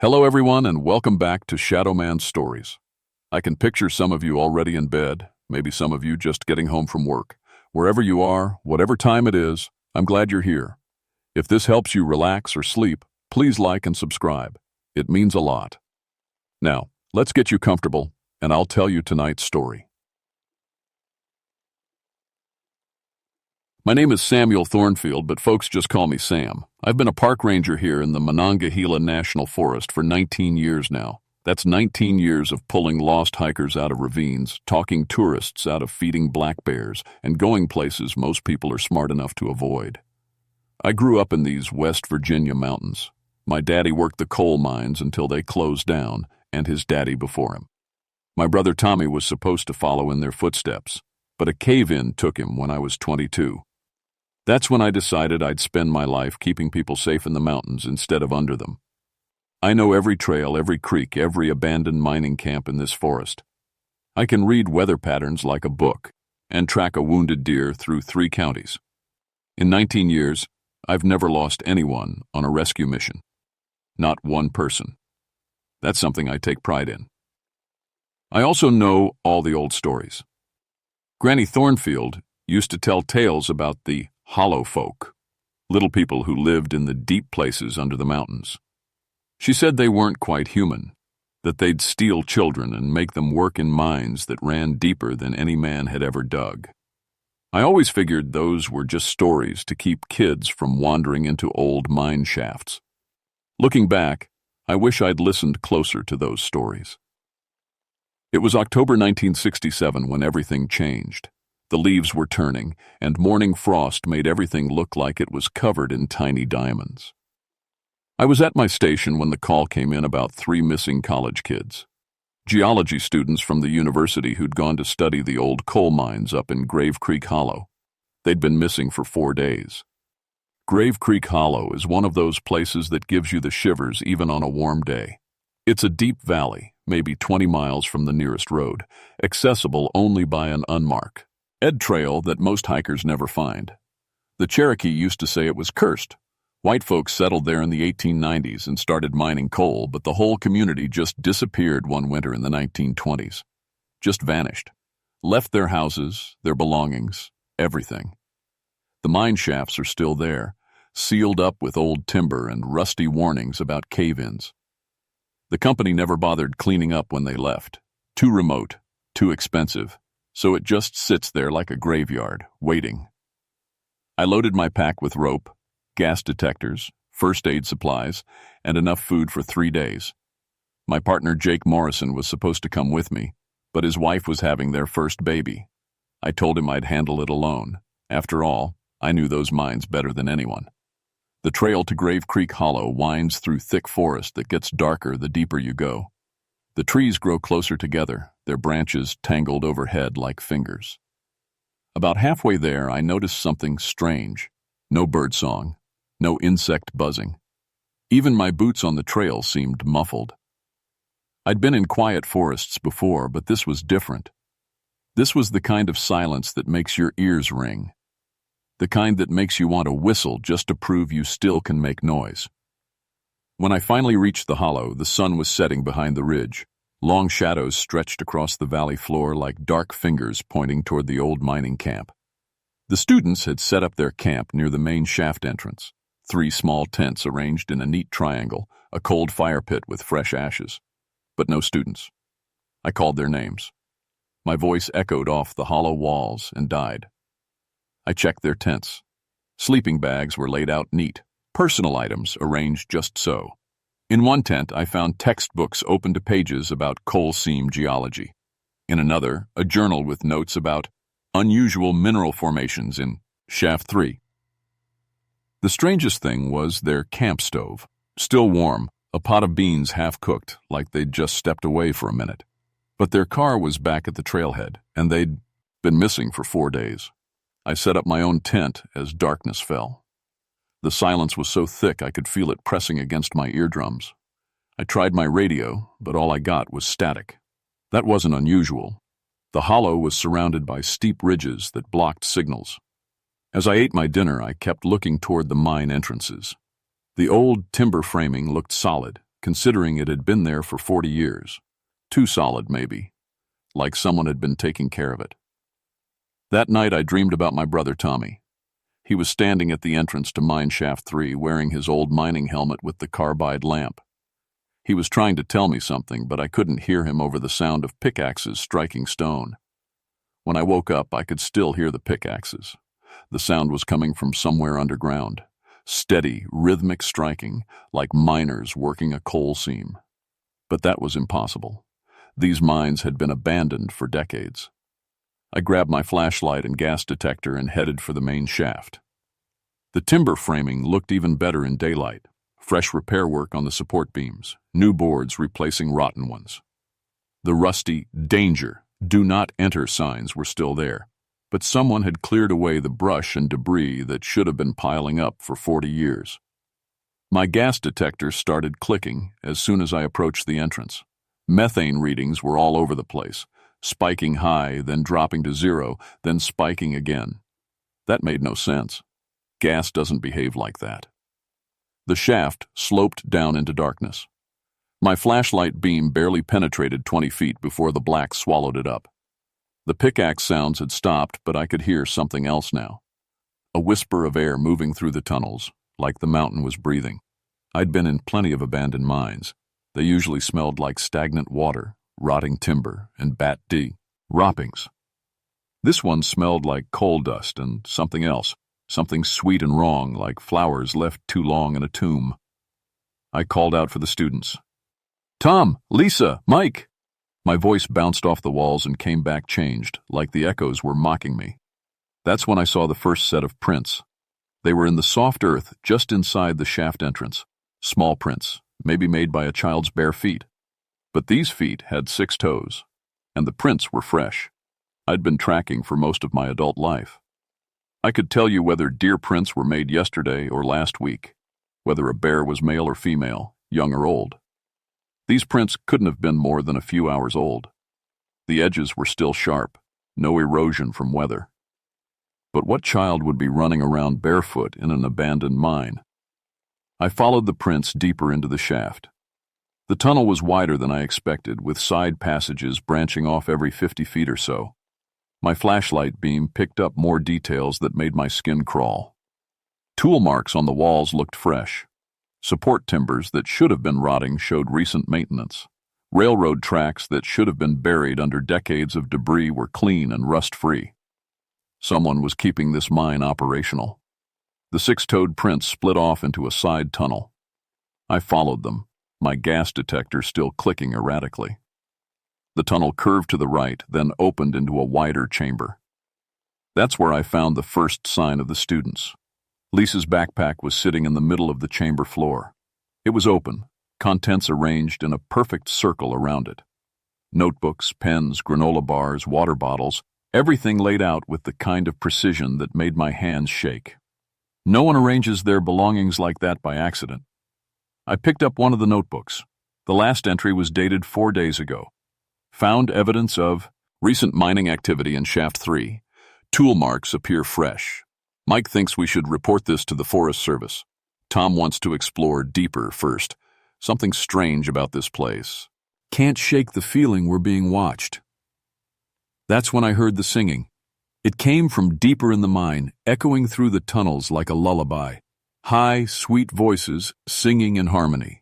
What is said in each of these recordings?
Hello everyone and welcome back to Shadow Man Stories. I can picture some of you already in bed, maybe some of you just getting home from work. Wherever you are, whatever time it is, I'm glad you're here. If this helps you relax or sleep, please like and subscribe. It means a lot. Now, let's get you comfortable, and I'll tell you tonight's story. My name is Samuel Thornfield, but folks just call me Sam. I've been a park ranger here in the Monongahela National Forest for 19 years now. That's 19 years of pulling lost hikers out of ravines, talking tourists out of feeding black bears, and going places most people are smart enough to avoid. I grew up in these West Virginia mountains. My daddy worked the coal mines until they closed down, and his daddy before him. My brother Tommy was supposed to follow in their footsteps, but a cave-in took him when I was 22. That's when I decided I'd spend my life keeping people safe in the mountains instead of under them. I know every trail, every creek, every abandoned mining camp in this forest. I can read weather patterns like a book and track a wounded deer through 3 counties. In 19 years, I've never lost anyone on a rescue mission. Not one person. That's something I take pride in. I also know all the old stories. Granny Thornfield used to tell tales about the hollow folk, little people who lived in the deep places under the mountains. She said they weren't quite human, that they'd steal children and make them work in mines that ran deeper than any man had ever dug. I always figured those were just stories to keep kids from wandering into old mine shafts. Looking back, I wish I'd listened closer to those stories. It was October 1967 when everything changed. The leaves were turning, and morning frost made everything look like it was covered in tiny diamonds. I was at my station when the call came in about 3 missing college kids. Geology students from the university who'd gone to study the old coal mines up in Grave Creek Hollow. They'd been missing for 4 days. Grave Creek Hollow is one of those places that gives you the shivers even on a warm day. It's a deep valley, maybe 20 miles from the nearest road, accessible only by an unmarked trail that most hikers never find. The Cherokee used to say it was cursed. White folks settled there in the 1890s and started mining coal, but the whole community just disappeared one winter in the 1920s. Just vanished. Left their houses, their belongings, everything. The mine shafts are still there, sealed up with old timber and rusty warnings about cave-ins. The company never bothered cleaning up when they left. Too remote, too expensive. So it just sits there like a graveyard, waiting. I loaded my pack with rope, gas detectors, first aid supplies, and enough food for 3 days. My partner Jake Morrison was supposed to come with me, but his wife was having their first baby. I told him I'd handle it alone. After all, I knew those mines better than anyone. The trail to Grave Creek Hollow winds through thick forest that gets darker the deeper you go. The trees grow closer together, their branches tangled overhead like fingers. About halfway there, I noticed something strange. No birdsong, no insect buzzing. Even my boots on the trail seemed muffled. I'd been in quiet forests before, but this was different. This was the kind of silence that makes your ears ring. The kind that makes you want to whistle just to prove you still can make noise. When I finally reached the hollow, the sun was setting behind the ridge. Long shadows stretched across the valley floor like dark fingers pointing toward the old mining camp. The students had set up their camp near the main shaft entrance. 3 small tents arranged in a neat triangle, a cold fire pit with fresh ashes. But no students. I called their names. My voice echoed off the hollow walls and died. I checked their tents. Sleeping bags were laid out neat. Personal items arranged just so. In one tent, I found textbooks open to pages about coal seam geology. In another, a journal with notes about unusual mineral formations in Shaft 3. The strangest thing was their camp stove. Still warm, a pot of beans half-cooked, like they'd just stepped away for a minute. But their car was back at the trailhead, and they'd been missing for 4 days. I set up my own tent as darkness fell. The silence was so thick I could feel it pressing against my eardrums. I tried my radio, but all I got was static. That wasn't unusual. The hollow was surrounded by steep ridges that blocked signals. As I ate my dinner, I kept looking toward the mine entrances. The old timber framing looked solid, considering it had been there for 40 years. Too solid, maybe, like someone had been taking care of it. That night I dreamed about my brother Tommy. He was standing at the entrance to Mine Shaft 3 wearing his old mining helmet with the carbide lamp. He was trying to tell me something, but I couldn't hear him over the sound of pickaxes striking stone. When I woke up, I could still hear the pickaxes. The sound was coming from somewhere underground. Steady, rhythmic striking, like miners working a coal seam. But that was impossible. These mines had been abandoned for decades. I grabbed my flashlight and gas detector and headed for the main shaft. The timber framing looked even better in daylight. Fresh repair work on the support beams, new boards replacing rotten ones. The rusty "Danger, do not enter" signs were still there, but someone had cleared away the brush and debris that should have been piling up for 40 years. My gas detector started clicking as soon as I approached the entrance. Methane readings were all over the place, spiking high, then dropping to 0, then spiking again. That made no sense. Gas doesn't behave like that. The shaft sloped down into darkness. My flashlight beam barely penetrated 20 feet before the black swallowed it up. The pickaxe sounds had stopped, but I could hear something else now. A whisper of air moving through the tunnels, like the mountain was breathing. I'd been in plenty of abandoned mines. They usually smelled like stagnant water, rotting timber, and roppings. This one smelled like coal dust and something else, something sweet and wrong, like flowers left too long in a tomb. I called out for the students. "Tom, Lisa, Mike!" My voice bounced off the walls and came back changed, like the echoes were mocking me. That's when I saw the first set of prints. They were in the soft earth just inside the shaft entrance. Small prints, maybe made by a child's bare feet. But these feet had 6 toes, and the prints were fresh. I'd been tracking for most of my adult life. I could tell you whether deer prints were made yesterday or last week, whether a bear was male or female, young or old. These prints couldn't have been more than a few hours old. The edges were still sharp, no erosion from weather. But what child would be running around barefoot in an abandoned mine? I followed the prints deeper into the shaft. The tunnel was wider than I expected, with side passages branching off every 50 feet or so. My flashlight beam picked up more details that made my skin crawl. Tool marks on the walls looked fresh. Support timbers that should have been rotting showed recent maintenance. Railroad tracks that should have been buried under decades of debris were clean and rust-free. Someone was keeping this mine operational. The 6-toed prints split off into a side tunnel. I followed them, my gas detector still clicking erratically. The tunnel curved to the right, then opened into a wider chamber. That's where I found the first sign of the students. Lisa's backpack was sitting in the middle of the chamber floor. It was open, contents arranged in a perfect circle around it. Notebooks, pens, granola bars, water bottles, everything laid out with the kind of precision that made my hands shake. No one arranges their belongings like that by accident. I picked up one of the notebooks. The last entry was dated 4 days ago. Found evidence of recent mining activity in Shaft 3. Tool marks appear fresh. Mike thinks we should report this to the Forest Service. Tom wants to explore deeper first. Something strange about this place. Can't shake the feeling we're being watched. That's when I heard the singing. It came from deeper in the mine, echoing through the tunnels like a lullaby. High, sweet voices singing in harmony.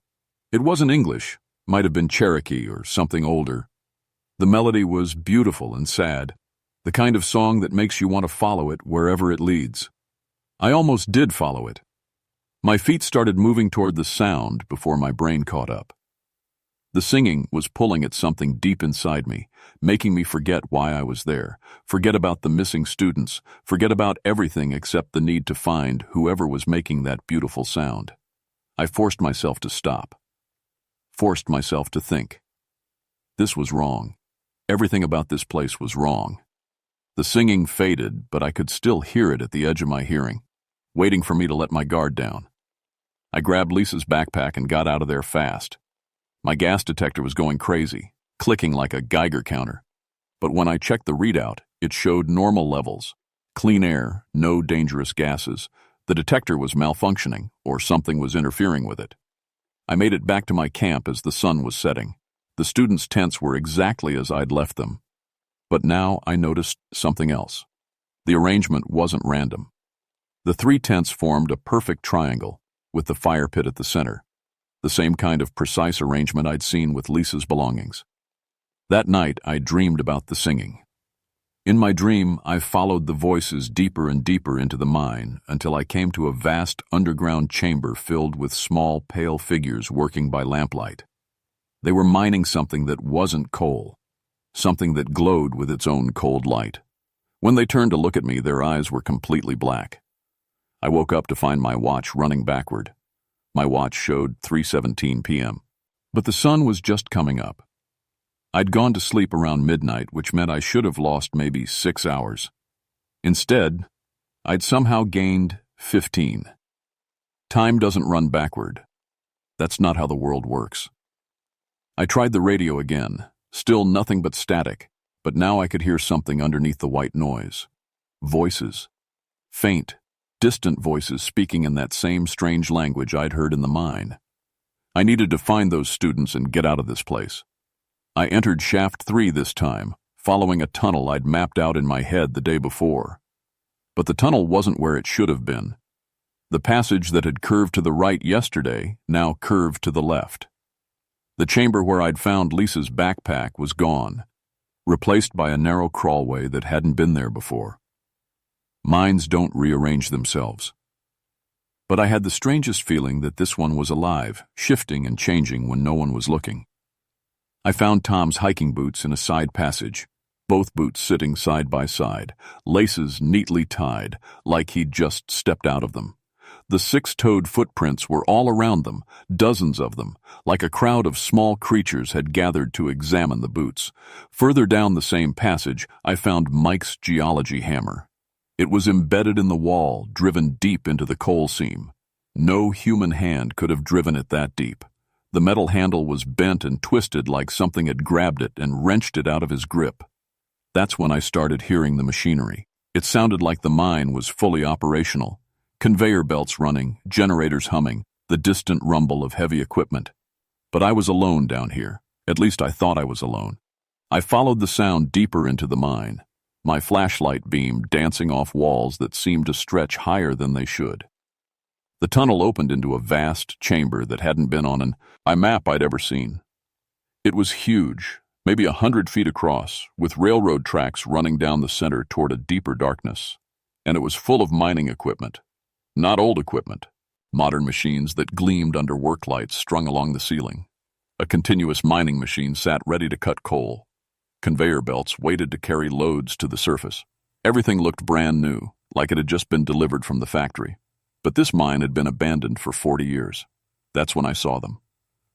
It wasn't English, might have been Cherokee or something older. The melody was beautiful and sad, the kind of song that makes you want to follow it wherever it leads. I almost did follow it. My feet started moving toward the sound before my brain caught up. The singing was pulling at something deep inside me, making me forget why I was there, forget about the missing students, forget about everything except the need to find whoever was making that beautiful sound. I forced myself to stop, forced myself to think. This was wrong. Everything about this place was wrong. The singing faded, but I could still hear it at the edge of my hearing, waiting for me to let my guard down. I grabbed Lisa's backpack and got out of there fast. My gas detector was going crazy, clicking like a Geiger counter. But when I checked the readout, it showed normal levels. Clean air, no dangerous gases. The detector was malfunctioning, or something was interfering with it. I made it back to my camp as the sun was setting. The students' tents were exactly as I'd left them. But now I noticed something else. The arrangement wasn't random. The 3 tents formed a perfect triangle, with the fire pit at the center, the same kind of precise arrangement I'd seen with Lisa's belongings. That night, I dreamed about the singing. In my dream, I followed the voices deeper and deeper into the mine until I came to a vast underground chamber filled with small, pale figures working by lamplight. They were mining something that wasn't coal, something that glowed with its own cold light. When they turned to look at me, their eyes were completely black. I woke up to find my watch running backward. My watch showed 3:17 p.m. But the sun was just coming up. I'd gone to sleep around midnight, which meant I should have lost maybe 6 hours. Instead, I'd somehow gained 15. Time doesn't run backward. That's not how the world works. I tried the radio again, still nothing but static, but now I could hear something underneath the white noise. Voices. Faint, distant voices speaking in that same strange language I'd heard in the mine. I needed to find those students and get out of this place. I entered Shaft 3 this time, following a tunnel I'd mapped out in my head the day before. But the tunnel wasn't where it should have been. The passage that had curved to the right yesterday now curved to the left. The chamber where I'd found Lisa's backpack was gone, replaced by a narrow crawlway that hadn't been there before. Mines don't rearrange themselves. But I had the strangest feeling that this one was alive, shifting and changing when no one was looking. I found Tom's hiking boots in a side passage, both boots sitting side by side, laces neatly tied, like he'd just stepped out of them. The 6-toed footprints were all around them, dozens of them, like a crowd of small creatures had gathered to examine the boots. Further down the same passage, I found Mike's geology hammer. It was embedded in the wall, driven deep into the coal seam. No human hand could have driven it that deep. The metal handle was bent and twisted like something had grabbed it and wrenched it out of his grip. That's when I started hearing the machinery. It sounded like the mine was fully operational. Conveyor belts running, generators humming, the distant rumble of heavy equipment. But I was alone down here. At least I thought I was alone. I followed the sound deeper into the mine, my flashlight beam dancing off walls that seemed to stretch higher than they should. The tunnel opened into a vast chamber that hadn't been on an map I'd ever seen. It was huge, maybe 100 feet across, with railroad tracks running down the center toward a deeper darkness. And it was full of mining equipment. Not old equipment, modern machines that gleamed under work lights strung along the ceiling. A continuous mining machine sat ready to cut coal. Conveyor belts waited to carry loads to the surface. Everything looked brand new, like it had just been delivered from the factory. But this mine had been abandoned for 40 years. That's when I saw them.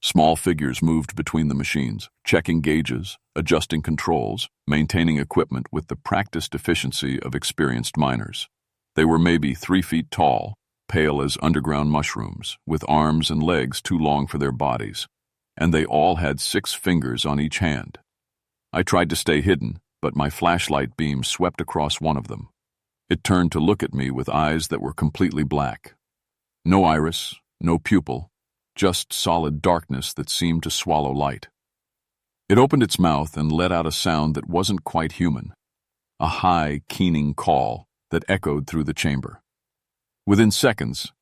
Small figures moved between the machines, checking gauges, adjusting controls, maintaining equipment with the practiced efficiency of experienced miners. They were maybe 3 feet tall, pale as underground mushrooms, with arms and legs too long for their bodies. And they all had 6 fingers on each hand. I tried to stay hidden, but my flashlight beam swept across one of them. It turned to look at me with eyes that were completely black. No iris, no pupil, just solid darkness that seemed to swallow light. It opened its mouth and let out a sound that wasn't quite human, a high, keening call that echoed through the chamber. Within seconds,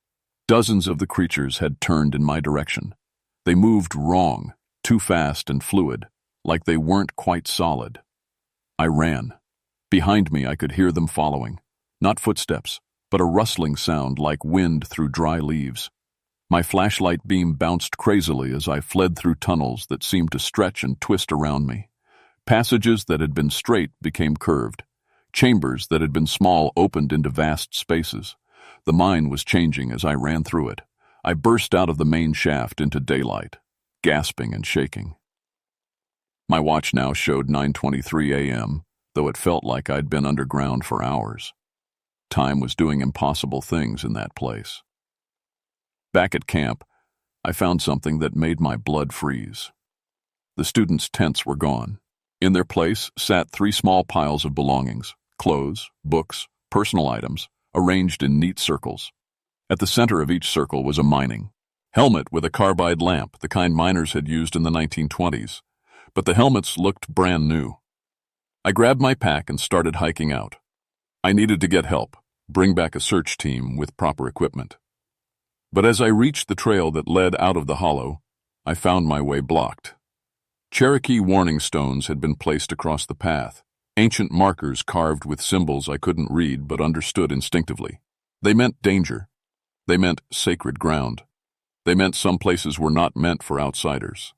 dozens of the creatures had turned in my direction. They moved wrong, too fast and fluid, like they weren't quite solid. I ran. Behind me, I could hear them following. Not footsteps, but a rustling sound like wind through dry leaves. My flashlight beam bounced crazily as I fled through tunnels that seemed to stretch and twist around me. Passages that had been straight became curved. Chambers that had been small opened into vast spaces. The mine was changing as I ran through it. I burst out of the main shaft into daylight, gasping and shaking. My watch now showed 9:23 a.m., though it felt like I'd been underground for hours. Time was doing impossible things in that place. Back at camp, I found something that made my blood freeze. The students' tents were gone. In their place sat 3 small piles of belongings, clothes, books, personal items, arranged in neat circles. At the center of each circle was a mining, Helmet with a carbide lamp, the kind miners had used in the 1920s. But the helmets looked brand new. I grabbed my pack and started hiking out. I needed to get help, bring back a search team with proper equipment. But as I reached the trail that led out of the hollow, I found my way blocked. Cherokee warning stones had been placed across the path, ancient markers carved with symbols I couldn't read but understood instinctively. They meant danger. They meant sacred ground. They meant some places were not meant for outsiders.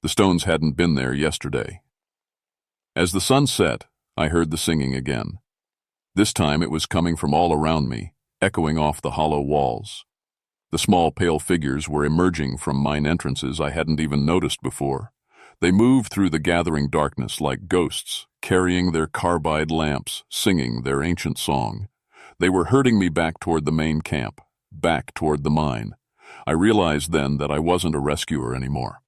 The stones hadn't been there yesterday. As the sun set, I heard the singing again. This time it was coming from all around me, echoing off the hollow walls. The small pale figures were emerging from mine entrances I hadn't even noticed before. They moved through the gathering darkness like ghosts, carrying their carbide lamps, singing their ancient song. They were herding me back toward the main camp, back toward the mine. I realized then that I wasn't a rescuer anymore.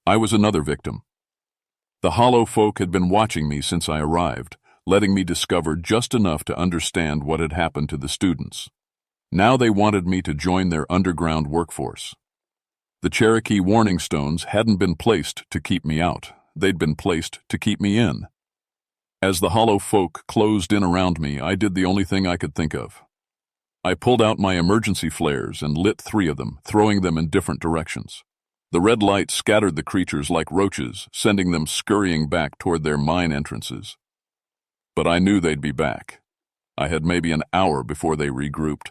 I was another victim. The hollow folk had been watching me since I arrived, letting me discover just enough to understand what had happened to the students. Now they wanted me to join their underground workforce. The Cherokee warning stones hadn't been placed to keep me out. They'd been placed to keep me in. As the hollow folk closed in around me, I did the only thing I could think of. I pulled out my emergency flares and lit 3 of them, throwing them in different directions. The red light scattered the creatures like roaches, sending them scurrying back toward their mine entrances. But I knew they'd be back. I had maybe an hour before they regrouped.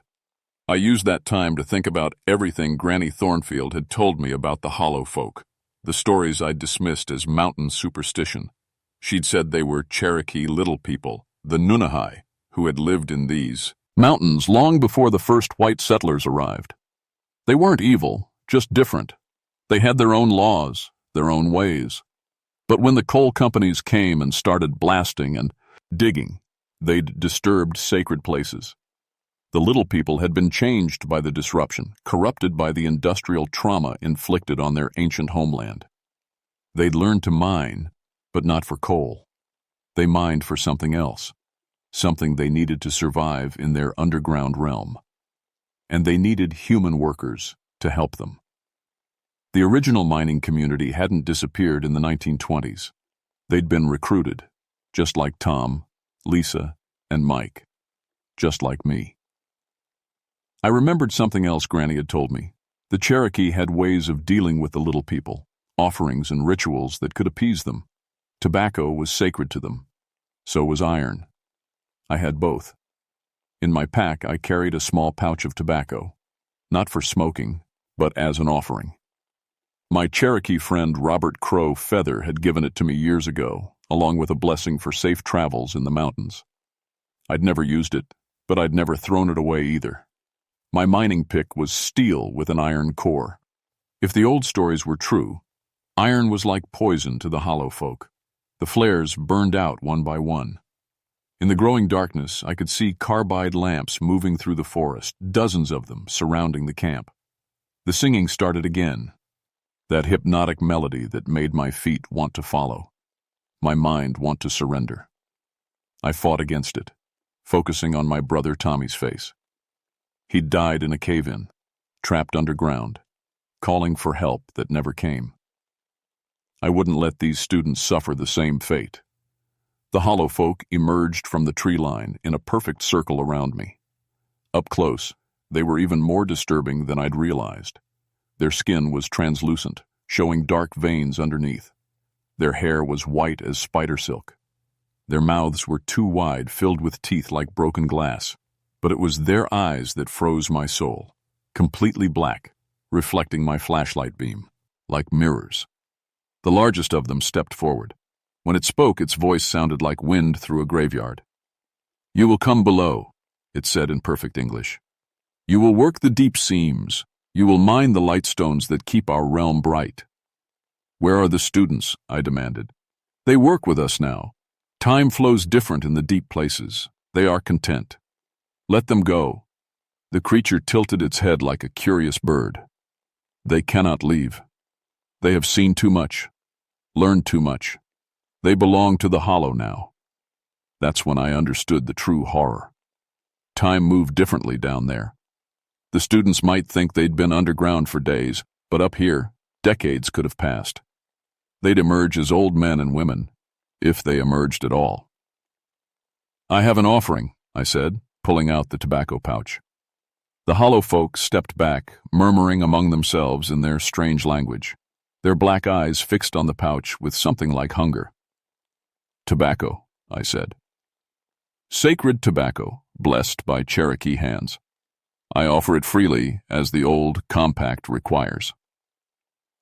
I used that time to think about everything Granny Thornfield had told me about the hollow folk, the stories I'd dismissed as mountain superstition. She'd said they were Cherokee little people, the Nunahai, who had lived in these mountains long before the first white settlers arrived. They weren't evil, just different. They had their own laws, their own ways. But when the coal companies came and started blasting and digging, they'd disturbed sacred places. The little people had been changed by the disruption, corrupted by the industrial trauma inflicted on their ancient homeland. They'd learned to mine, but not for coal. They mined for something else, something they needed to survive in their underground realm. And they needed human workers to help them. The original mining community hadn't disappeared in the 1920s. They'd been recruited, just like Tom, Lisa, and Mike, just like me. I remembered something else Granny had told me. The Cherokee had ways of dealing with the little people, offerings and rituals that could appease them. Tobacco was sacred to them. So was iron. I had both. In my pack, I carried a small pouch of tobacco, not for smoking, but as an offering. My Cherokee friend Robert Crow Feather had given it to me years ago, along with a blessing for safe travels in the mountains. I'd never used it, but I'd never thrown it away either. My mining pick was steel with an iron core. If the old stories were true, iron was like poison to the hollow folk. The flares burned out one by one. In the growing darkness, I could see carbide lamps moving through the forest, dozens of them surrounding the camp. The singing started again, that hypnotic melody that made my feet want to follow, my mind want to surrender. I fought against it, focusing on my brother Tommy's face. He'd died in a cave-in, trapped underground, calling for help that never came. I wouldn't let these students suffer the same fate. The hollow folk emerged from the tree line in a perfect circle around me. Up close, they were even more disturbing than I'd realized. Their skin was translucent, showing dark veins underneath. Their hair was white as spider silk. Their mouths were too wide, filled with teeth like broken glass. But it was their eyes that froze my soul, completely black, reflecting my flashlight beam, like mirrors. The largest of them stepped forward. When it spoke, its voice sounded like wind through a graveyard. "You will come below," it said in perfect English. "You will work the deep seams. You will mine the light stones that keep our realm bright." "Where are the students?" I demanded. "They work with us now. Time flows different in the deep places. They are content. Let them go." The creature tilted its head like a curious bird. "They cannot leave. They have seen too much, learned too much. They belong to the hollow now." That's when I understood the true horror. Time moved differently down there. The students might think they'd been underground for days, but up here, decades could have passed. They'd emerge as old men and women, if they emerged at all. "I have an offering," I said, pulling out the tobacco pouch. The hollow folk stepped back, murmuring among themselves in their strange language, their black eyes fixed on the pouch with something like hunger. "Tobacco," I said. "Sacred tobacco, blessed by Cherokee hands. I offer it freely, as the old compact requires."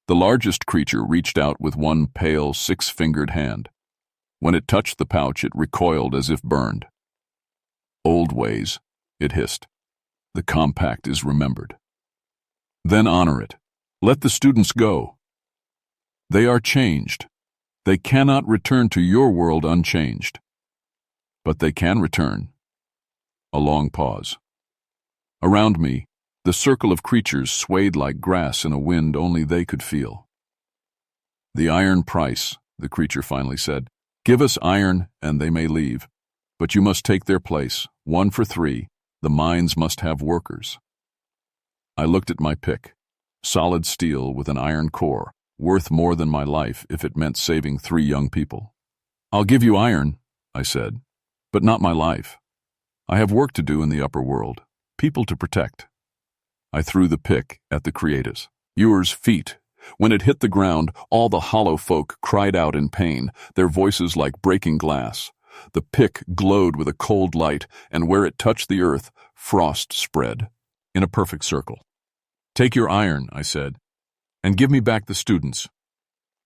The largest creature reached out with one pale, six-fingered hand. When it touched the pouch, it recoiled as if burned. "Old ways," it hissed. "The compact is remembered." "Then honor it. Let the students go. They are changed. They cannot return to your world unchanged. But they can return." A long pause. Around me, the circle of creatures swayed like grass in a wind only they could feel. "The iron price," the creature finally said. "Give us iron and they may leave. But you must take their place, 1 for 3. The mines must have workers." I looked at my pick, solid steel with an iron core, worth more than my life if it meant saving 3 young people. "I'll give you iron," I said, "but not my life. I have work to do in the upper world, people to protect." I threw the pick at the creators. Ewer's feet. When it hit the ground, all the hollow folk cried out in pain, their voices like breaking glass. The pick glowed with a cold light, and where it touched the earth, frost spread, in a perfect circle. "Take your iron," I said, "and give me back the students."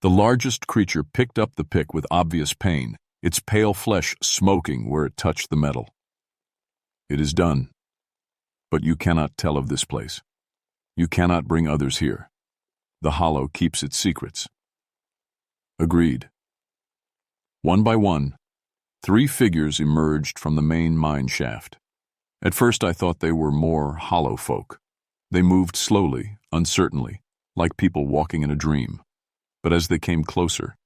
The largest creature picked up the pick with obvious pain, its pale flesh smoking where it touched the metal. "It is done. But you cannot tell of this place. You cannot bring others here. The hollow keeps its secrets." Agreed. One by one, 3 figures emerged from the main mine shaft. At first I thought they were more hollow folk. They moved slowly, uncertainly, like people walking in a dream. But as they came closer,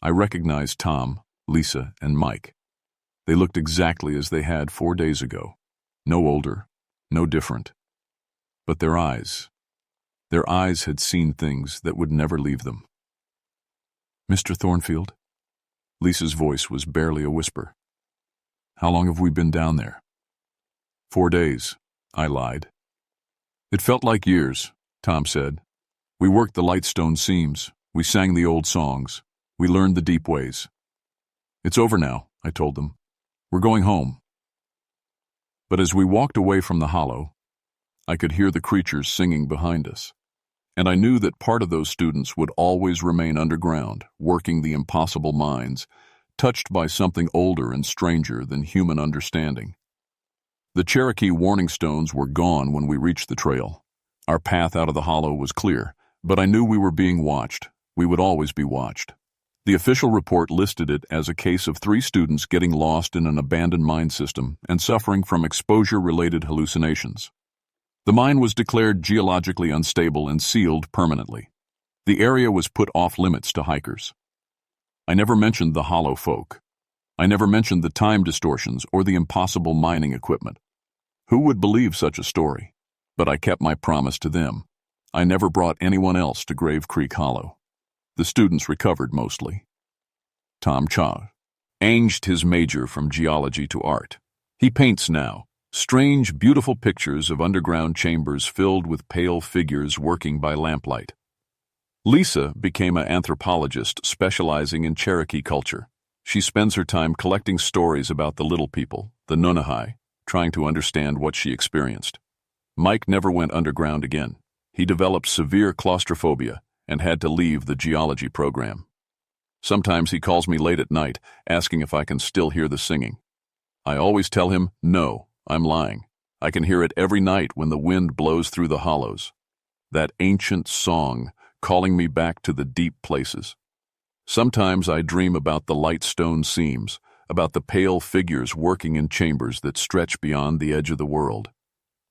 I recognized Tom, Lisa, and Mike. They looked exactly as they had 4 days ago. No older, no different. But their eyes had seen things that would never leave them. "Mr. Thornfield?" Lisa's voice was barely a whisper. "How long have we been down there?" 4 days, I lied. "It felt like years," Tom said. "We worked the lightstone seams. We sang the old songs. We learned the deep ways." "It's over now," I told them. "We're going home." But as we walked away from the hollow, I could hear the creatures singing behind us. And I knew that part of those students would always remain underground, working the impossible mines, touched by something older and stranger than human understanding. The Cherokee warning stones were gone when we reached the trail. Our path out of the hollow was clear, but I knew we were being watched. We would always be watched. The official report listed it as a case of 3 students getting lost in an abandoned mine system and suffering from exposure-related hallucinations. The mine was declared geologically unstable and sealed permanently. The area was put off-limits to hikers. I never mentioned the hollow folk. I never mentioned the time distortions or the impossible mining equipment. Who would believe such a story? But I kept my promise to them. I never brought anyone else to Grave Creek Hollow. The students recovered mostly. Tom changed his major from geology to art. He paints now. Strange, beautiful pictures of underground chambers filled with pale figures working by lamplight. Lisa became an anthropologist specializing in Cherokee culture. She spends her time collecting stories about the little people, the Nunahai, trying to understand what she experienced. Mike never went underground again. He developed severe claustrophobia and had to leave the geology program. Sometimes he calls me late at night, asking if I can still hear the singing. I always tell him, no, I'm lying. I can hear it every night when the wind blows through the hollows. That ancient song, calling me back to the deep places. Sometimes I dream about the light stone seams, about the pale figures working in chambers that stretch beyond the edge of the world.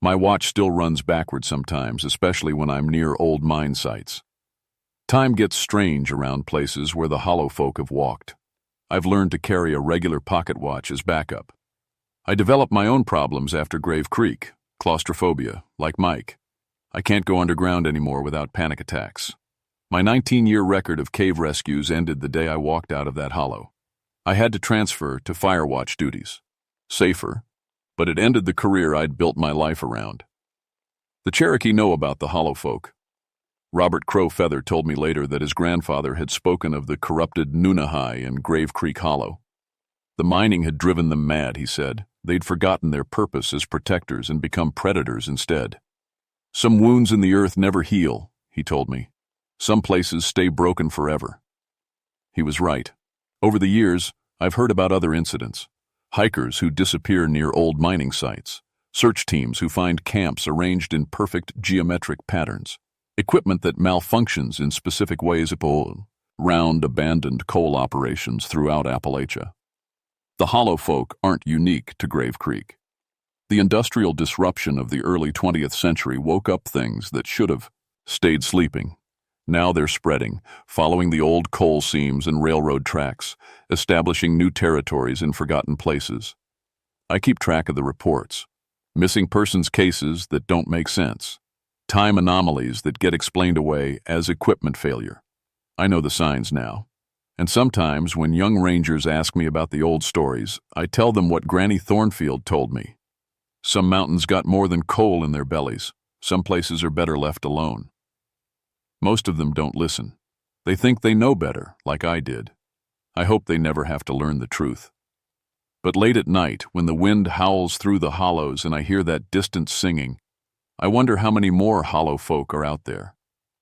My watch still runs backward sometimes, especially when I'm near old mine sites. Time gets strange around places where the hollow folk have walked. I've learned to carry a regular pocket watch as backup. I developed my own problems after Grave Creek, Claustrophobia, like Mike. I can't go underground anymore without panic attacks. My 19-year record of cave rescues ended the day I walked out of that hollow. I had to transfer to firewatch duties. Safer, but it ended the career I'd built my life around. The Cherokee know about the hollow folk. Robert Crow Feather told me later that his grandfather had spoken of the corrupted Nunahai in Grave Creek Hollow. The mining had driven them mad, he said. They'd forgotten their purpose as protectors and become predators instead. Some wounds in the earth never heal, he told me. Some places stay broken forever. He was right. Over the years, I've heard about other incidents. Hikers who disappear near old mining sites. Search teams who find camps arranged in perfect geometric patterns. Equipment that malfunctions in specific ways around abandoned coal operations throughout Appalachia. The hollow folk aren't unique to Grave Creek. The industrial disruption of the early 20th century woke up things that should have stayed sleeping. Now they're spreading, following the old coal seams and railroad tracks, establishing new territories in forgotten places. I keep track of the reports. Missing persons cases that don't make sense. Time anomalies that get explained away as equipment failure. I know the signs now. And sometimes when young rangers ask me about the old stories, I tell them what Granny Thornfield told me. Some mountains got more than coal in their bellies. Some places are better left alone. Most of them don't listen. They think they know better, like I did. I hope they never have to learn the truth. But late at night, when the wind howls through the hollows and I hear that distant singing, I wonder how many more hollow folk are out there.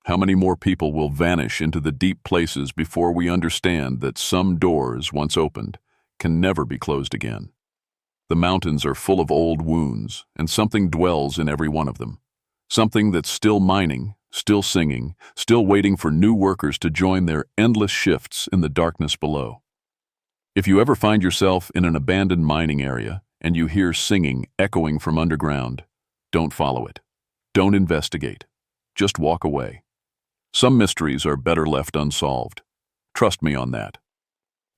How many more people will vanish into the deep places before we understand that some doors, once opened, can never be closed again. The mountains are full of old wounds, and something dwells in every one of them. Something that's still mining, still singing, still waiting for new workers to join their endless shifts in the darkness below. If you ever find yourself in an abandoned mining area and you hear singing echoing from underground, don't follow it. Don't investigate. Just walk away. Some mysteries are better left unsolved. Trust me on that.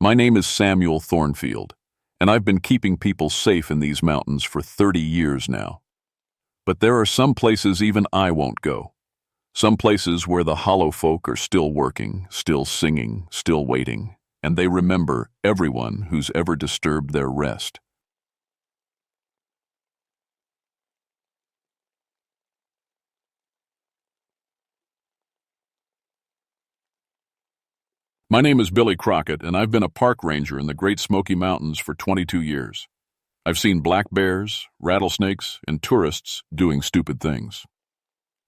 My name is Samuel Thornfield, and I've been keeping people safe in these mountains for 30 years now. But there are some places even I won't go. Some places where the hollow folk are still working, still singing, still waiting, and they remember everyone who's ever disturbed their rest. My name is Billy Crockett, and I've been a park ranger in the Great Smoky Mountains for 22 years. I've seen black bears, rattlesnakes, and tourists doing stupid things.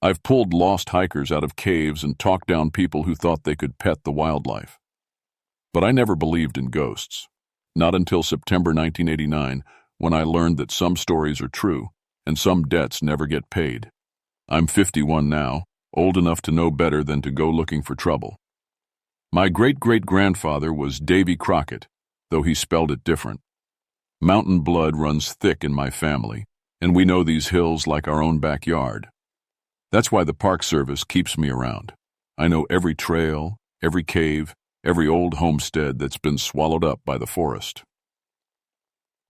I've pulled lost hikers out of caves and talked down people who thought they could pet the wildlife. But I never believed in ghosts. Not until September 1989, when I learned that some stories are true and some debts never get paid. I'm 51 now, old enough to know better than to go looking for trouble. My great-great-grandfather was Davy Crockett, though he spelled it different. Mountain blood runs thick in my family, and we know these hills like our own backyard. That's why the Park Service keeps me around. I know every trail, every cave, every old homestead that's been swallowed up by the forest.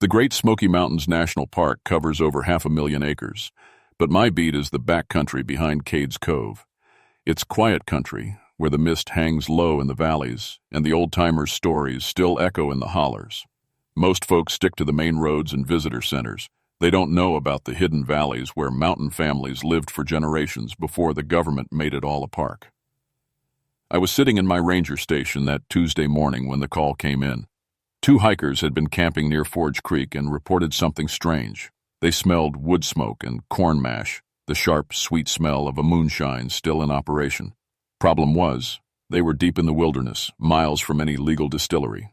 The Great Smoky Mountains National Park covers over 500,000 acres, but my beat is the backcountry behind Cades Cove. It's quiet country, where the mist hangs low in the valleys, and the old-timers' stories still echo in the hollers. Most folks stick to the main roads and visitor centers. They don't know about the hidden valleys where mountain families lived for generations before the government made it all a park. I was sitting in my ranger station that Tuesday morning when the call came in. 2 hikers had been camping near Forge Creek and reported something strange. They smelled wood smoke and corn mash, the sharp, sweet smell of a moonshine still in operation. Problem was, they were deep in the wilderness, miles from any legal distillery.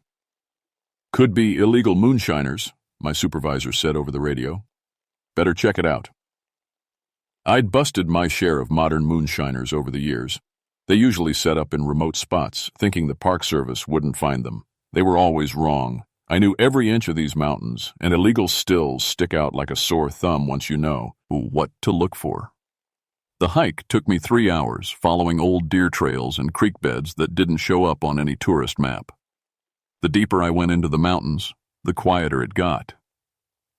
Could be illegal moonshiners, my supervisor said over the radio. Better check it out. I'd busted my share of modern moonshiners over the years. They usually set up in remote spots, thinking the Park Service wouldn't find them. They were always wrong. I knew every inch of these mountains, and illegal stills stick out like a sore thumb once you know what to look for. The hike took me 3 hours, following old deer trails and creek beds that didn't show up on any tourist map. The deeper I went into the mountains, the quieter it got.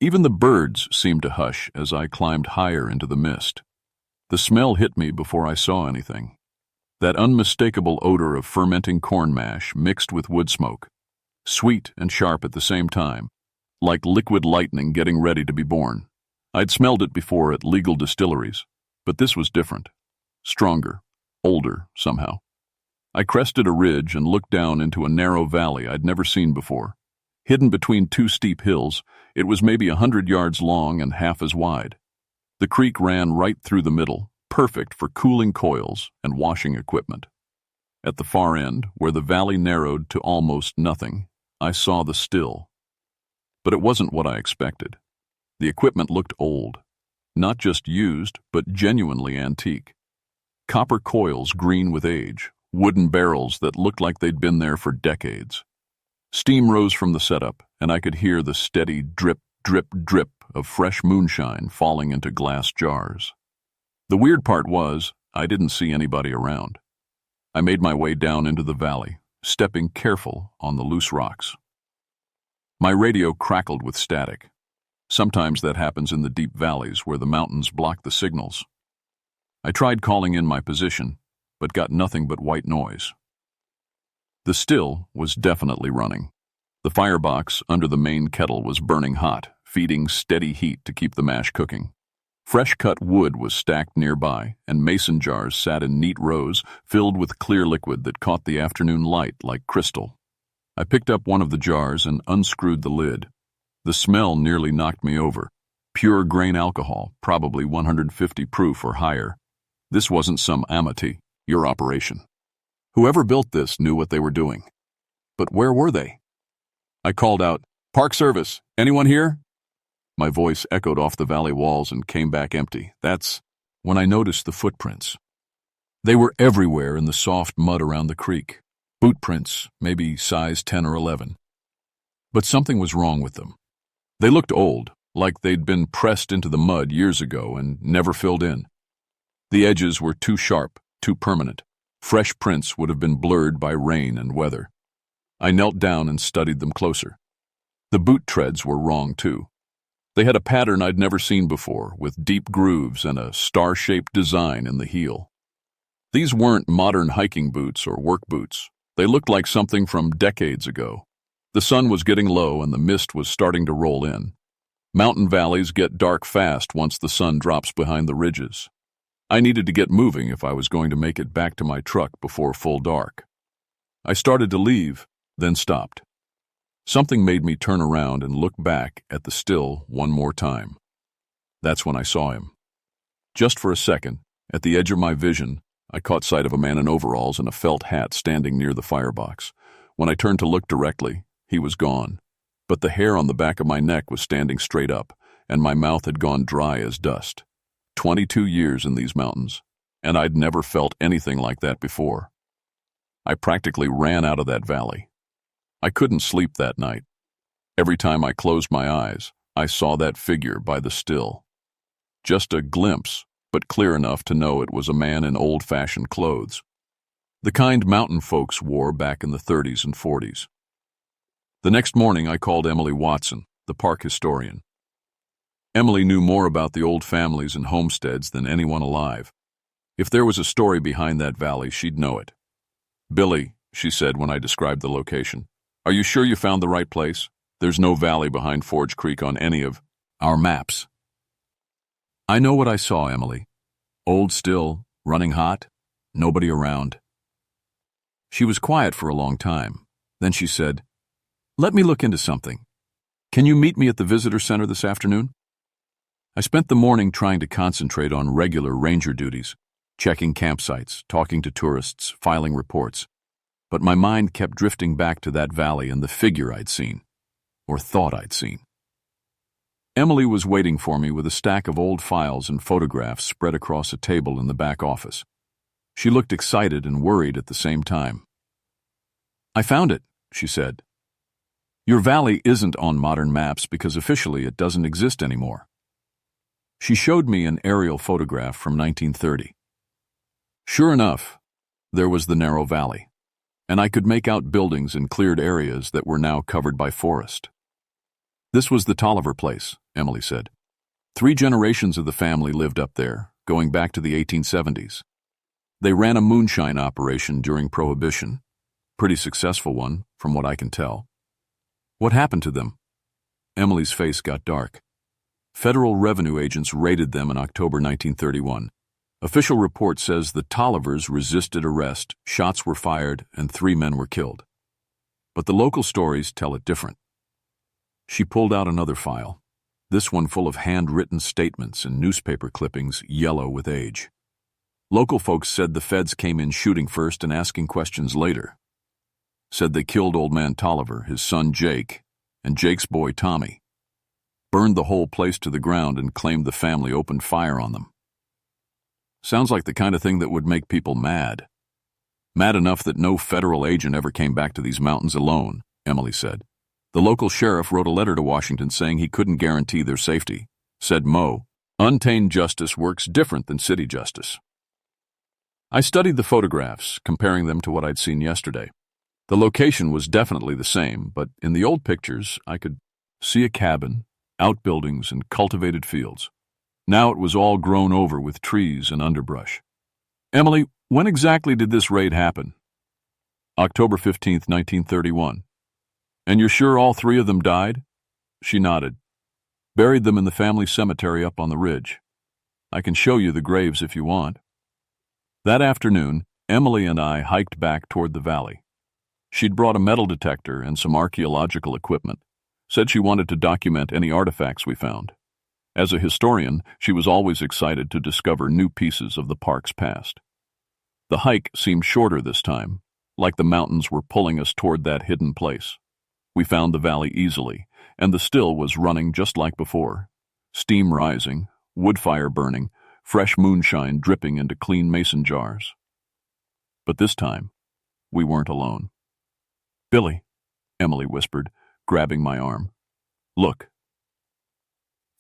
Even the birds seemed to hush as I climbed higher into the mist. The smell hit me before I saw anything. That unmistakable odor of fermenting corn mash mixed with wood smoke, sweet and sharp at the same time, like liquid lightning getting ready to be born. I'd smelled it before at legal distilleries, but this was different. Stronger, older, somehow. I crested a ridge and looked down into a narrow valley I'd never seen before. Hidden between two steep hills, it was maybe 100 yards long and half as wide. The creek ran right through the middle, perfect for cooling coils and washing equipment. At the far end, where the valley narrowed to almost nothing, I saw the still. But it wasn't what I expected. The equipment looked old. Not just used, but genuinely antique. Copper coils green with age, wooden barrels that looked like they'd been there for decades. Steam rose from the setup, and I could hear the steady drip, drip, drip of fresh moonshine falling into glass jars. The weird part was, I didn't see anybody around. I made my way down into the valley, stepping careful on the loose rocks. My radio crackled with static. Sometimes that happens in the deep valleys where the mountains block the signals. I tried calling in my position, but got nothing but white noise. The still was definitely running. The firebox under the main kettle was burning hot, feeding steady heat to keep the mash cooking. Fresh-cut wood was stacked nearby, and mason jars sat in neat rows, filled with clear liquid that caught the afternoon light like crystal. I picked up one of the jars and unscrewed the lid. The smell nearly knocked me over. Pure grain alcohol, probably 150 proof or higher. This wasn't some amateur operation. Whoever built this knew what they were doing. But where were they? I called out, "Park Service, anyone here?" My voice echoed off the valley walls and came back empty. That's when I noticed the footprints. They were everywhere in the soft mud around the creek. Boot prints, maybe size 10 or 11. But something was wrong with them. They looked old, like they'd been pressed into the mud years ago and never filled in. The edges were too sharp, too permanent. Fresh prints would have been blurred by rain and weather. I knelt down and studied them closer. The boot treads were wrong, too. They had a pattern I'd never seen before, with deep grooves and a star-shaped design in the heel. These weren't modern hiking boots or work boots. They looked like something from decades ago. The sun was getting low and the mist was starting to roll in. Mountain valleys get dark fast once the sun drops behind the ridges. I needed to get moving if I was going to make it back to my truck before full dark. I started to leave, then stopped. Something made me turn around and look back at the still one more time. That's when I saw him. Just for a second, at the edge of my vision, I caught sight of a man in overalls and a felt hat standing near the firebox. When I turned to look directly, he was gone. But the hair on the back of my neck was standing straight up, and my mouth had gone dry as dust. 22 years in these mountains, and I'd never felt anything like that before. I practically ran out of that valley. I couldn't sleep that night. Every time I closed my eyes, I saw that figure by the still. Just a glimpse, but clear enough to know it was a man in old-fashioned clothes. The kind mountain folks wore back in the 30s and 40s. The next morning I called Emily Watson, the park historian. Emily knew more about the old families and homesteads than anyone alive. If there was a story behind that valley, she'd know it. "Billy," she said when I described the location, "are you sure you found the right place? There's no valley behind Forge Creek on any of our maps." "I know what I saw, Emily. Old still, running hot, nobody around." She was quiet for a long time. Then she said, "Let me look into something. Can you meet me at the visitor center this afternoon?" I spent the morning trying to concentrate on regular ranger duties, checking campsites, talking to tourists, filing reports. But my mind kept drifting back to that valley and the figure I'd seen, or thought I'd seen. Emily was waiting for me with a stack of old files and photographs spread across a table in the back office. She looked excited and worried at the same time. "I found it," she said. "Your valley isn't on modern maps because officially it doesn't exist anymore." She showed me an aerial photograph from 1930. Sure enough, there was the narrow valley, and I could make out buildings in cleared areas that were now covered by forest. This was the Tolliver place, Emily said. 3 generations of the family lived up there, going back to the 1870s. They ran a moonshine operation during Prohibition. Pretty successful one, from what I can tell. What happened to them? Emily's face got dark. Federal revenue agents raided them in October 1931. Official report says the Tollivers resisted arrest, shots were fired, and 3 men were killed. But the local stories tell it different. She pulled out another file, this one full of handwritten statements and newspaper clippings, yellow with age. Local folks said the feds came in shooting first and asking questions later. Said they killed old man Tolliver, his son Jake, and Jake's boy Tommy. Burned the whole place to the ground and claimed the family opened fire on them. Sounds like the kind of thing that would make people mad. Mad enough that no federal agent ever came back to these mountains alone, Emily said. The local sheriff wrote a letter to Washington saying he couldn't guarantee their safety. Said Mo, untamed justice works different than city justice. I studied the photographs, comparing them to what I'd seen yesterday. The location was definitely the same, but in the old pictures, I could see a cabin, outbuildings, and cultivated fields. Now it was all grown over with trees and underbrush. Emily, when exactly did this raid happen? October 15th, 1931. And you're sure all 3 of them died? She nodded. Buried them in the family cemetery up on the ridge. I can show you the graves if you want. That afternoon, Emily and I hiked back toward the valley. She'd brought a metal detector and some archaeological equipment. Said she wanted to document any artifacts we found. As a historian, she was always excited to discover new pieces of the park's past. The hike seemed shorter this time, like the mountains were pulling us toward that hidden place. We found the valley easily, and the still was running just like before. Steam rising, wood fire burning, fresh moonshine dripping into clean mason jars. But this time, we weren't alone. Billy, Emily whispered, grabbing my arm. Look.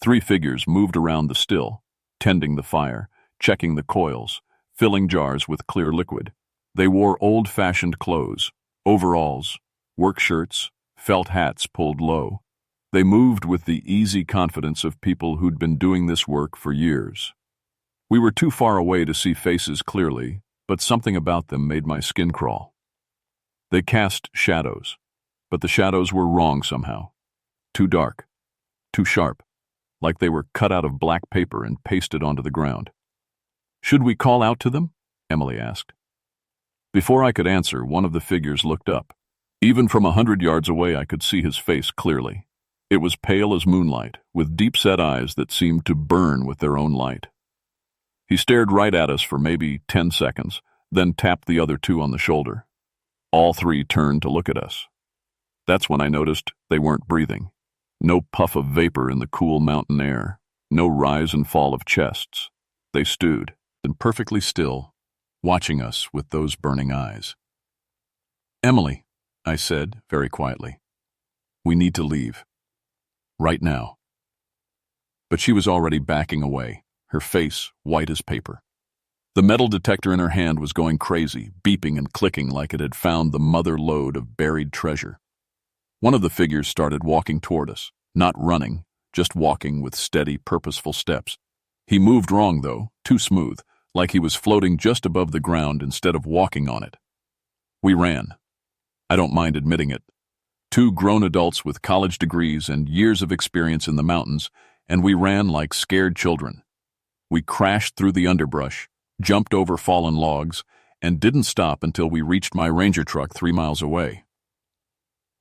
3 figures moved around the still, tending the fire, checking the coils, filling jars with clear liquid. They wore old-fashioned clothes, overalls, work shirts, felt hats pulled low. They moved with the easy confidence of people who'd been doing this work for years. We were too far away to see faces clearly, but something about them made my skin crawl. They cast shadows, but the shadows were wrong somehow. Too dark, too sharp, like they were cut out of black paper and pasted onto the ground. Should we call out to them? Emily asked. Before I could answer, one of the figures looked up. Even from 100 yards away, I could see his face clearly. It was pale as moonlight, with deep-set eyes that seemed to burn with their own light. He stared right at us for maybe 10 seconds, then tapped the other 2 on the shoulder. All 3 turned to look at us. That's when I noticed they weren't breathing. No puff of vapor in the cool mountain air. No rise and fall of chests. They stood, and perfectly still, watching us with those burning eyes. Emily, I said, very quietly, we need to leave. Right now. But she was already backing away, her face white as paper. The metal detector in her hand was going crazy, beeping and clicking like it had found the mother lode of buried treasure. One of the figures started walking toward us, not running, just walking with steady, purposeful steps. He moved wrong, though, too smooth, like he was floating just above the ground instead of walking on it. We ran. I don't mind admitting it. 2 grown adults with college degrees and years of experience in the mountains, and we ran like scared children. We crashed through the underbrush, jumped over fallen logs, and didn't stop until we reached my ranger truck 3 miles away.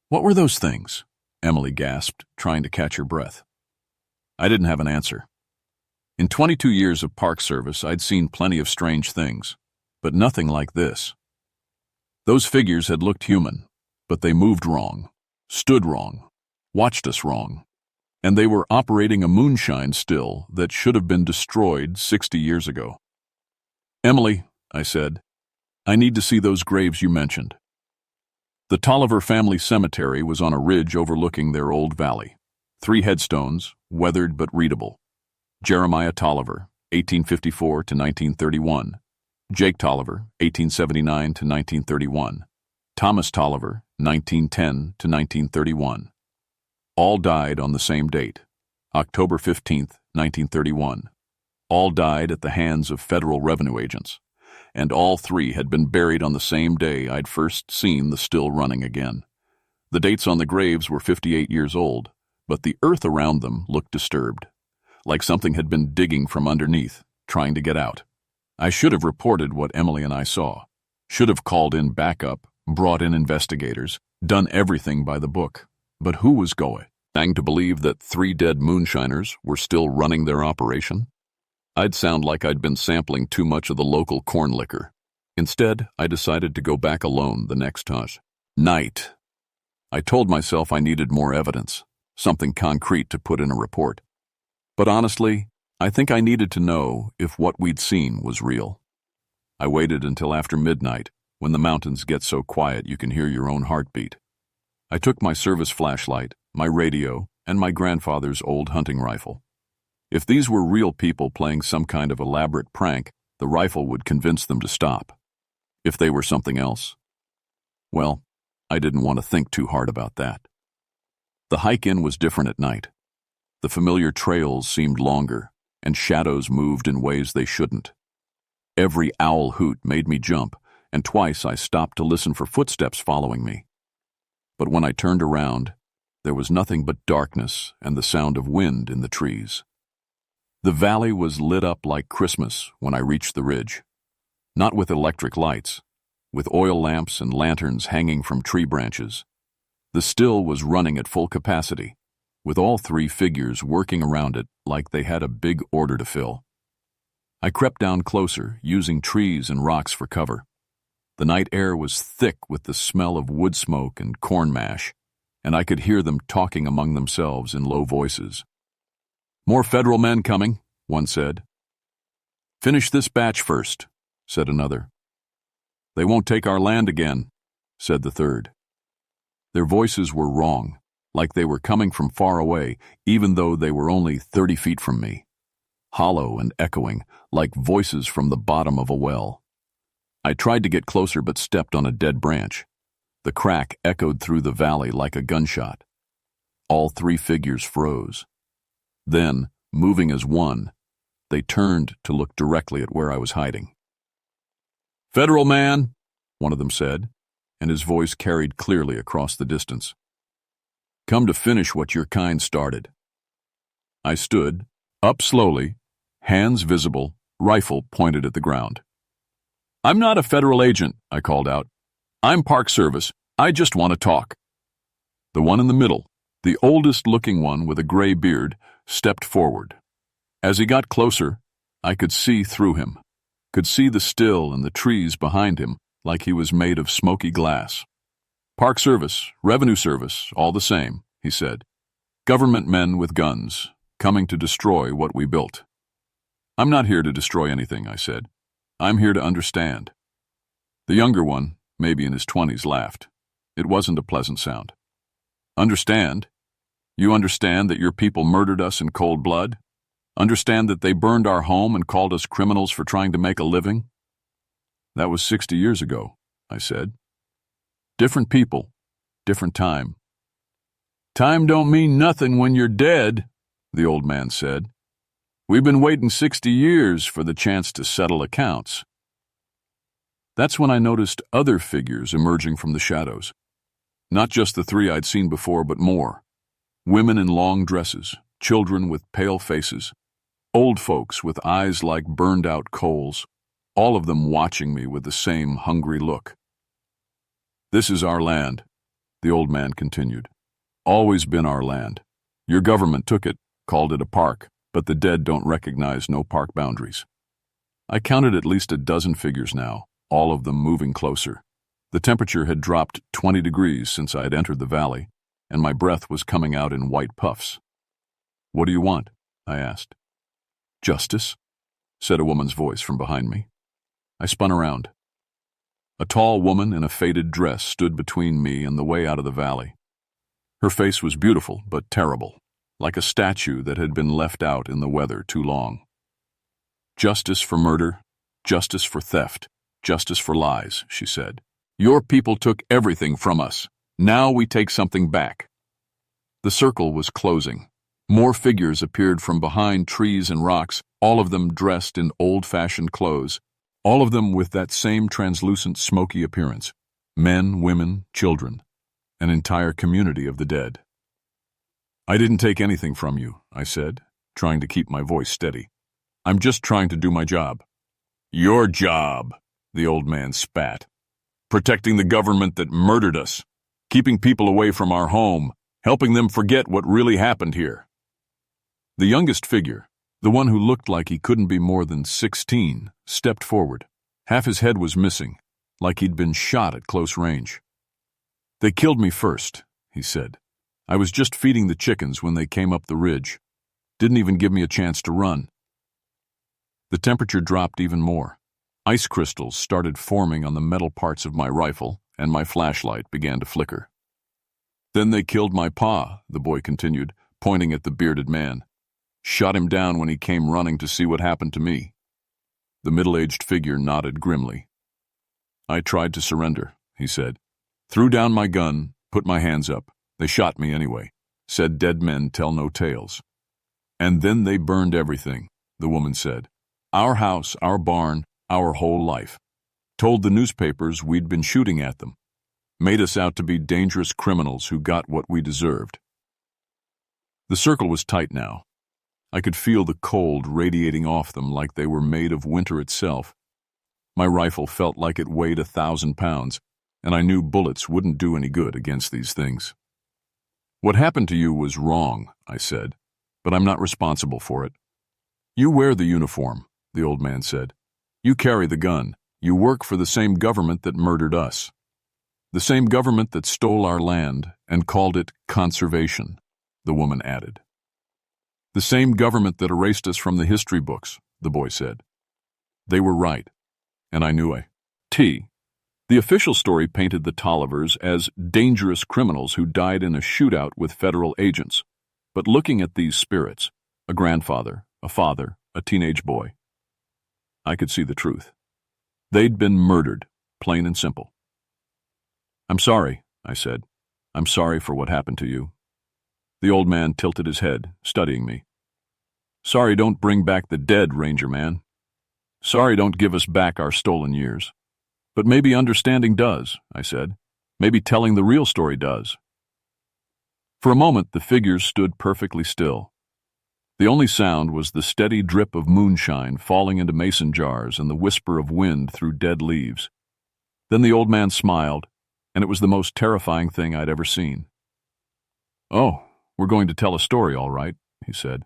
What were those things? Emily gasped, trying to catch her breath. I didn't have an answer. In 22 years of park service, I'd seen plenty of strange things, but nothing like this. Those figures had looked human, but they moved wrong, stood wrong, watched us wrong, and they were operating a moonshine still that should have been destroyed 60 years ago. Emily, I said, I need to see those graves you mentioned. The Tolliver family cemetery was on a ridge overlooking their old valley. 3 headstones, weathered but readable. Jeremiah Tolliver, 1854 to 1931. Jake Tolliver, 1879 to 1931. Thomas Tolliver, 1910 to 1931. All died on the same date, October 15th, 1931. All died at the hands of federal revenue agents, and all three had been buried on the same day I'd first seen the still running again. The dates on the graves were 58 years old, but the earth around them looked disturbed, like something had been digging from underneath, trying to get out. I should have reported what Emily and I saw, should have called in backup, brought in investigators, done everything by the book. But who was going to believe that 3 dead moonshiners were still running their operation? I'd sound like I'd been sampling too much of the local corn liquor. Instead, I decided to go back alone the next night. I told myself I needed more evidence, something concrete to put in a report. But honestly, I think I needed to know if what we'd seen was real. I waited until after midnight, when the mountains get so quiet you can hear your own heartbeat. I took my service flashlight, my radio, and my grandfather's old hunting rifle. If these were real people playing some kind of elaborate prank, the rifle would convince them to stop. If they were something else, well, I didn't want to think too hard about that. The hike in was different at night. The familiar trails seemed longer, and shadows moved in ways they shouldn't. Every owl hoot made me jump, and twice I stopped to listen for footsteps following me. But when I turned around, there was nothing but darkness and the sound of wind in the trees. The valley was lit up like Christmas when I reached the ridge. Not with electric lights, with oil lamps and lanterns hanging from tree branches. The still was running at full capacity, with all 3 figures working around it like they had a big order to fill. I crept down closer, using trees and rocks for cover. The night air was thick with the smell of wood smoke and corn mash, and I could hear them talking among themselves in low voices. "More federal men coming," one said. "Finish this batch first," said another. "They won't take our land again," said the third. Their voices were wrong, like they were coming from far away, even though they were only 30 feet from me. Hollow and echoing, like voices from the bottom of a well. I tried to get closer but stepped on a dead branch. The crack echoed through the valley like a gunshot. All 3 figures froze. Then, moving as one, they turned to look directly at where I was hiding. "Federal man," one of them said, and his voice carried clearly across the distance. "Come to finish what your kind started." I stood, up slowly, hands visible, rifle pointed at the ground. "I'm not a federal agent," I called out. "I'm Park Service. I just want to talk." The one in the middle, the oldest-looking one with a gray beard, stepped forward. As he got closer, I could see through him, could see the still and the trees behind him like he was made of smoky glass. "Park Service, Revenue Service, all the same," he said. "Government men with guns, coming to destroy what we built." "I'm not here to destroy anything," I said. "I'm here to understand." The younger one, maybe in his 20s, laughed. It wasn't a pleasant sound. "Understand? You understand that your people murdered us in cold blood? Understand that they burned our home and called us criminals for trying to make a living?" "That was 60 years ago," I said. "Different people, different time." "Time don't mean nothing when you're dead," the old man said. "We've been waiting 60 years for the chance to settle accounts." That's when I noticed other figures emerging from the shadows. Not just the 3 I'd seen before, but more. Women in long dresses, children with pale faces, old folks with eyes like burned-out coals, all of them watching me with the same hungry look. "This is our land," the old man continued. "Always been our land. Your government took it, called it a park, but the dead don't recognize no park boundaries." I counted at least a dozen figures now, all of them moving closer. The temperature had dropped 20 degrees since I had entered the valley, and my breath was coming out in white puffs. "What do you want?" I asked. "Justice," said a woman's voice from behind me. I spun around. A tall woman in a faded dress stood between me and the way out of the valley. Her face was beautiful but terrible, like a statue that had been left out in the weather too long. "Justice for murder, justice for theft, justice for lies," she said. "Your people took everything from us. Now we take something back." The circle was closing. More figures appeared from behind trees and rocks, all of them dressed in old-fashioned clothes, all of them with that same translucent, smoky appearance. Men, women, children, an entire community of the dead. "I didn't take anything from you," I said, trying to keep my voice steady. "I'm just trying to do my job." "Your job," the old man spat. "Protecting the government that murdered us, keeping people away from our home, helping them forget what really happened here." The youngest figure, the one who looked like he couldn't be more than 16, stepped forward. Half his head was missing, like he'd been shot at close range. "They killed me first," he said. "I was just feeding the chickens when they came up the ridge. Didn't even give me a chance to run." The temperature dropped even more. Ice crystals started forming on the metal parts of my rifle, and my flashlight began to flicker. "Then they killed my pa," the boy continued, pointing at the bearded man. "Shot him down when he came running to see what happened to me." The middle-aged figure nodded grimly. "I tried to surrender," he said. "Threw down my gun, put my hands up. They shot me anyway. Said dead men tell no tales." "And then they burned everything," the woman said. "Our house, our barn, our whole life. Told the newspapers we'd been shooting at them. Made us out to be dangerous criminals who got what we deserved." The circle was tight now. I could feel the cold radiating off them like they were made of winter itself. My rifle felt like it weighed 1,000 pounds, and I knew bullets wouldn't do any good against these things. "What happened to you was wrong," I said, "but I'm not responsible for it." "You wear the uniform," the old man said. "You carry the gun. You work for the same government that murdered us. The same government that stole our land and called it conservation," the woman added. "The same government that erased us from the history books," the boy said. They were right, and I knew the official story painted the Tollivers as dangerous criminals who died in a shootout with federal agents. But looking at these spirits, a grandfather, a father, a teenage boy, I could see the truth. They'd been murdered, plain and simple. "I'm sorry," I said. "I'm sorry for what happened to you." The old man tilted his head, studying me. "Sorry don't bring back the dead, Ranger man. Sorry don't give us back our stolen years. But maybe understanding does," I said. "Maybe telling the real story does." For a moment, the figures stood perfectly still. The only sound was the steady drip of moonshine falling into mason jars and the whisper of wind through dead leaves. Then the old man smiled, and it was the most terrifying thing I'd ever seen. "Oh, we're going to tell a story, all right," he said.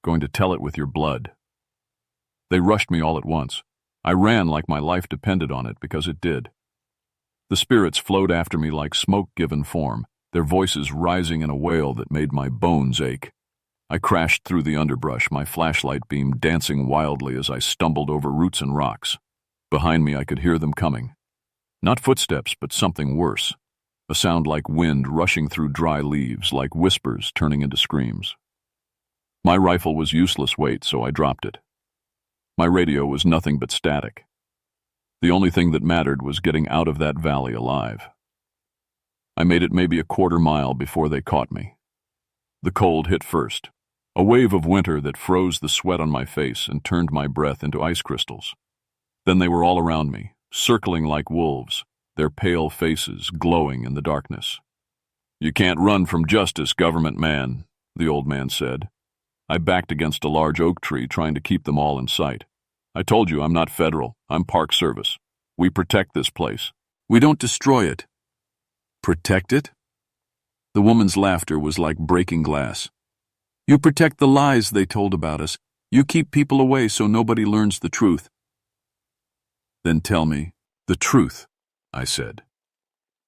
"Going to tell it with your blood." They rushed me all at once. I ran like my life depended on it, because it did. The spirits flowed after me like smoke given form, their voices rising in a wail that made my bones ache. I crashed through the underbrush, my flashlight beam dancing wildly as I stumbled over roots and rocks. Behind me I could hear them coming. Not footsteps, but something worse. A sound like wind rushing through dry leaves, like whispers turning into screams. My rifle was useless weight, so I dropped it. My radio was nothing but static. The only thing that mattered was getting out of that valley alive. I made it maybe a quarter mile before they caught me. The cold hit first, a wave of winter that froze the sweat on my face and turned my breath into ice crystals. Then they were all around me, circling like wolves, their pale faces glowing in the darkness. "You can't run from justice, government man," the old man said. I backed against a large oak tree, trying to keep them all in sight. "I told you I'm not federal. I'm Park Service. We protect this place. We don't destroy it." "Protect it?" The woman's laughter was like breaking glass. "You protect the lies they told about us. You keep people away so nobody learns the truth." "Then tell me the truth," I said.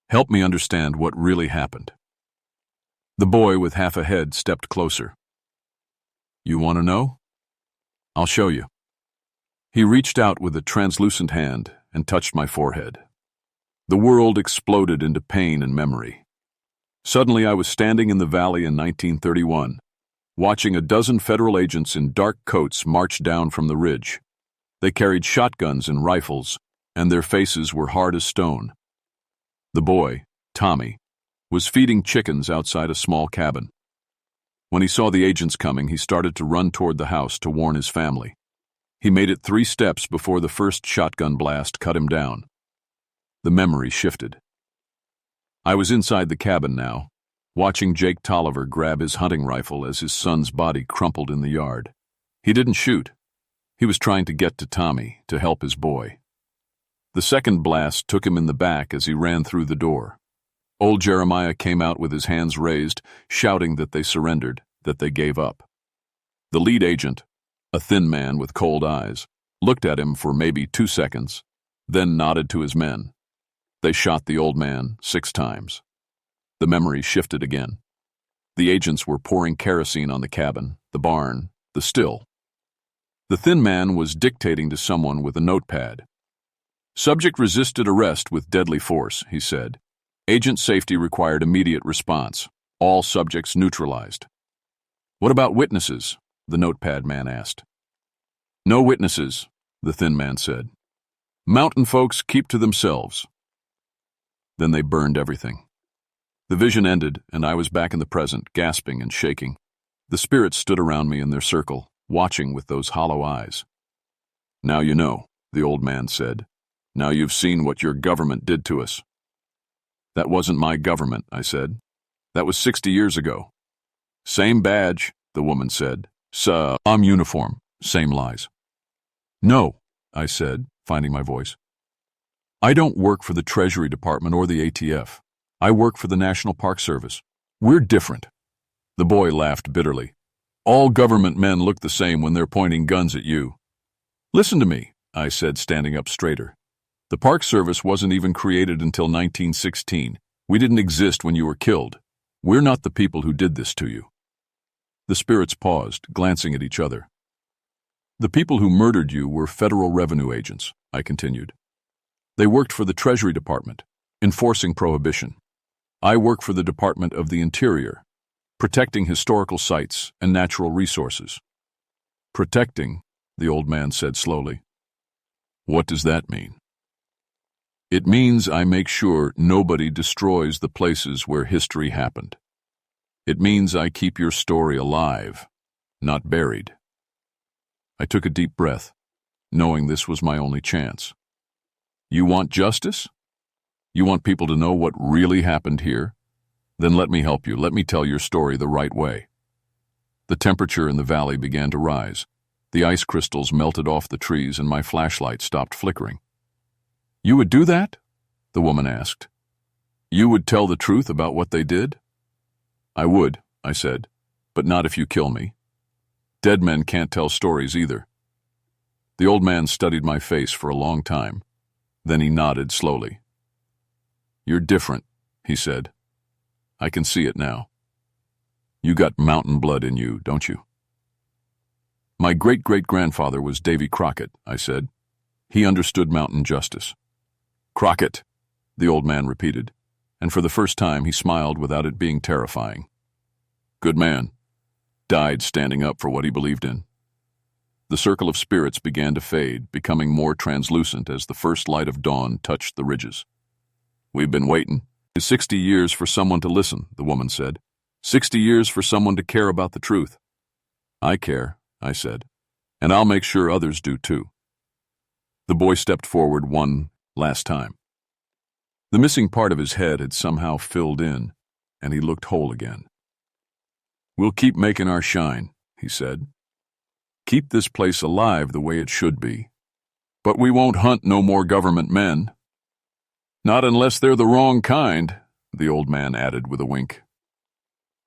"Help me understand what really happened." The boy with half a head stepped closer. "You want to know? I'll show you." He reached out with a translucent hand and touched my forehead. The world exploded into pain and memory. Suddenly I was standing in the valley in 1931, watching a dozen federal agents in dark coats march down from the ridge. They carried shotguns and rifles, and their faces were hard as stone. The boy, Tommy, was feeding chickens outside a small cabin. When he saw the agents coming, he started to run toward the house to warn his family. He made it 3 steps before the first shotgun blast cut him down. The memory shifted. I was inside the cabin now, watching Jake Tolliver grab his hunting rifle as his son's body crumpled in the yard. He didn't shoot. He was trying to get to Tommy, to help his boy. The second blast took him in the back as he ran through the door. Old Jeremiah came out with his hands raised, shouting that they surrendered, that they gave up. The lead agent, a thin man with cold eyes, looked at him for maybe 2 seconds, then nodded to his men. They shot the old man 6 times. The memory shifted again. The agents were pouring kerosene on the cabin, the barn, the still. The thin man was dictating to someone with a notepad. "Subject resisted arrest with deadly force," he said. "Agent safety required immediate response. All subjects neutralized." "What about witnesses?" the notepad man asked. "No witnesses," the thin man said. "Mountain folks keep to themselves." Then they burned everything. The vision ended, and I was back in the present, gasping and shaking. The spirits stood around me in their circle, watching with those hollow eyes. "Now you know," the old man said. "Now you've seen what your government did to us." "That wasn't my government," I said. "That was 60 years ago." "Same badge," the woman said. "I'm uniform. Same lies." "No," I said, finding my voice. "I don't work for the Treasury Department or the ATF. I work for the National Park Service. We're different." The boy laughed bitterly. "All government men look the same when they're pointing guns at you." "Listen to me," I said, standing up straighter. "The Park Service wasn't even created until 1916. We didn't exist when you were killed. We're not the people who did this to you." The spirits paused, glancing at each other. "The people who murdered you were federal revenue agents," I continued. "They worked for the Treasury Department, enforcing prohibition. I work for the Department of the Interior, protecting historical sites and natural resources." "Protecting," the old man said slowly. "What does that mean?" "It means I make sure nobody destroys the places where history happened. It means I keep your story alive, not buried." I took a deep breath, knowing this was my only chance. "You want justice? You want people to know what really happened here? Then let me help you. Let me tell your story the right way." The temperature in the valley began to rise. The ice crystals melted off the trees and my flashlight stopped flickering. "You would do that?" the woman asked. "You would tell the truth about what they did?" "I would," I said, "but not if you kill me. Dead men can't tell stories either." The old man studied my face for a long time. Then he nodded slowly. "You're different," he said. "I can see it now. You got mountain blood in you, don't you?" "My great-great-grandfather was Davy Crockett," I said. "He understood mountain justice." "Crockett," the old man repeated, and for the first time he smiled without it being terrifying. "Good man. Died standing up for what he believed in." The circle of spirits began to fade, becoming more translucent as the first light of dawn touched the ridges. "We've been waiting 60 years for someone to listen," the woman said. 60 years for someone to care about the truth." "I care," I said, "and I'll make sure others do too." The boy stepped forward one last time. The missing part of his head had somehow filled in, and he looked whole again. "We'll keep making our shine," he said. "Keep this place alive the way it should be. But we won't hunt no more government men." "Not unless they're the wrong kind," the old man added with a wink.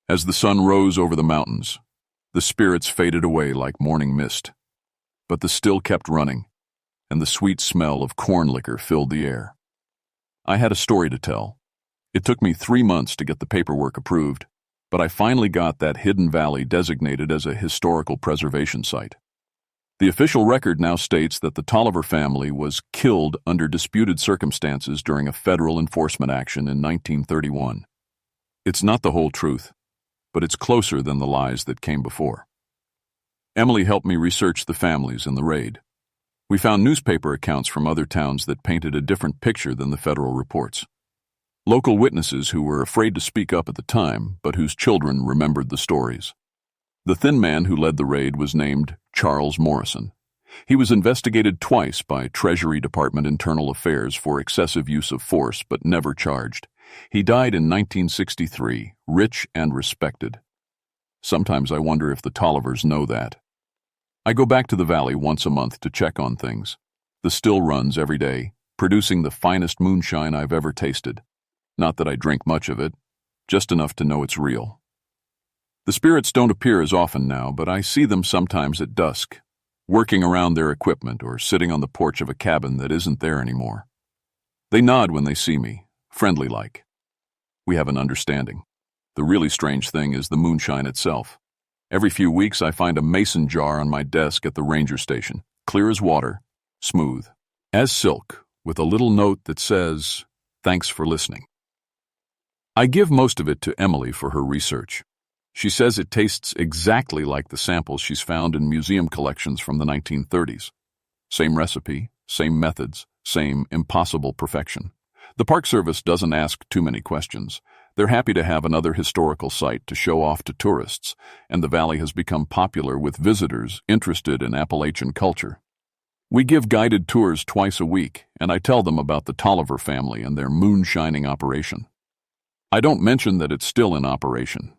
As the sun rose over the mountains, the spirits faded away like morning mist. But the still kept running, and the sweet smell of corn liquor filled the air. I had a story to tell. It took me 3 months to get the paperwork approved, but I finally got that hidden valley designated as a historical preservation site. The official record now states that the Tolliver family was killed under disputed circumstances during a federal enforcement action in 1931. It's not the whole truth, but it's closer than the lies that came before. Emily helped me research the families and the raid. We found newspaper accounts from other towns that painted a different picture than the federal reports. Local witnesses who were afraid to speak up at the time, but whose children remembered the stories. The thin man who led the raid was named Charles Morrison. He was investigated twice by Treasury Department Internal Affairs for excessive use of force, but never charged. He died in 1963, rich and respected. Sometimes I wonder if the Tollivers know that. I go back to the valley once a month to check on things. The still runs every day, producing the finest moonshine I've ever tasted. Not that I drink much of it, just enough to know it's real. The spirits don't appear as often now, but I see them sometimes at dusk, working around their equipment or sitting on the porch of a cabin that isn't there anymore. They nod when they see me, friendly-like. We have an understanding. The really strange thing is the moonshine itself. Every few weeks I find a mason jar on my desk at the ranger station, clear as water, smooth, as silk, with a little note that says, "Thanks for listening." I give most of it to Emily for her research. She says it tastes exactly like the samples she's found in museum collections from the 1930s. Same recipe, same methods, same impossible perfection. The Park Service doesn't ask too many questions. They're happy to have another historical site to show off to tourists, and the valley has become popular with visitors interested in Appalachian culture. We give guided tours twice a week, and I tell them about the Tolliver family and their moonshining operation. I don't mention that it's still in operation.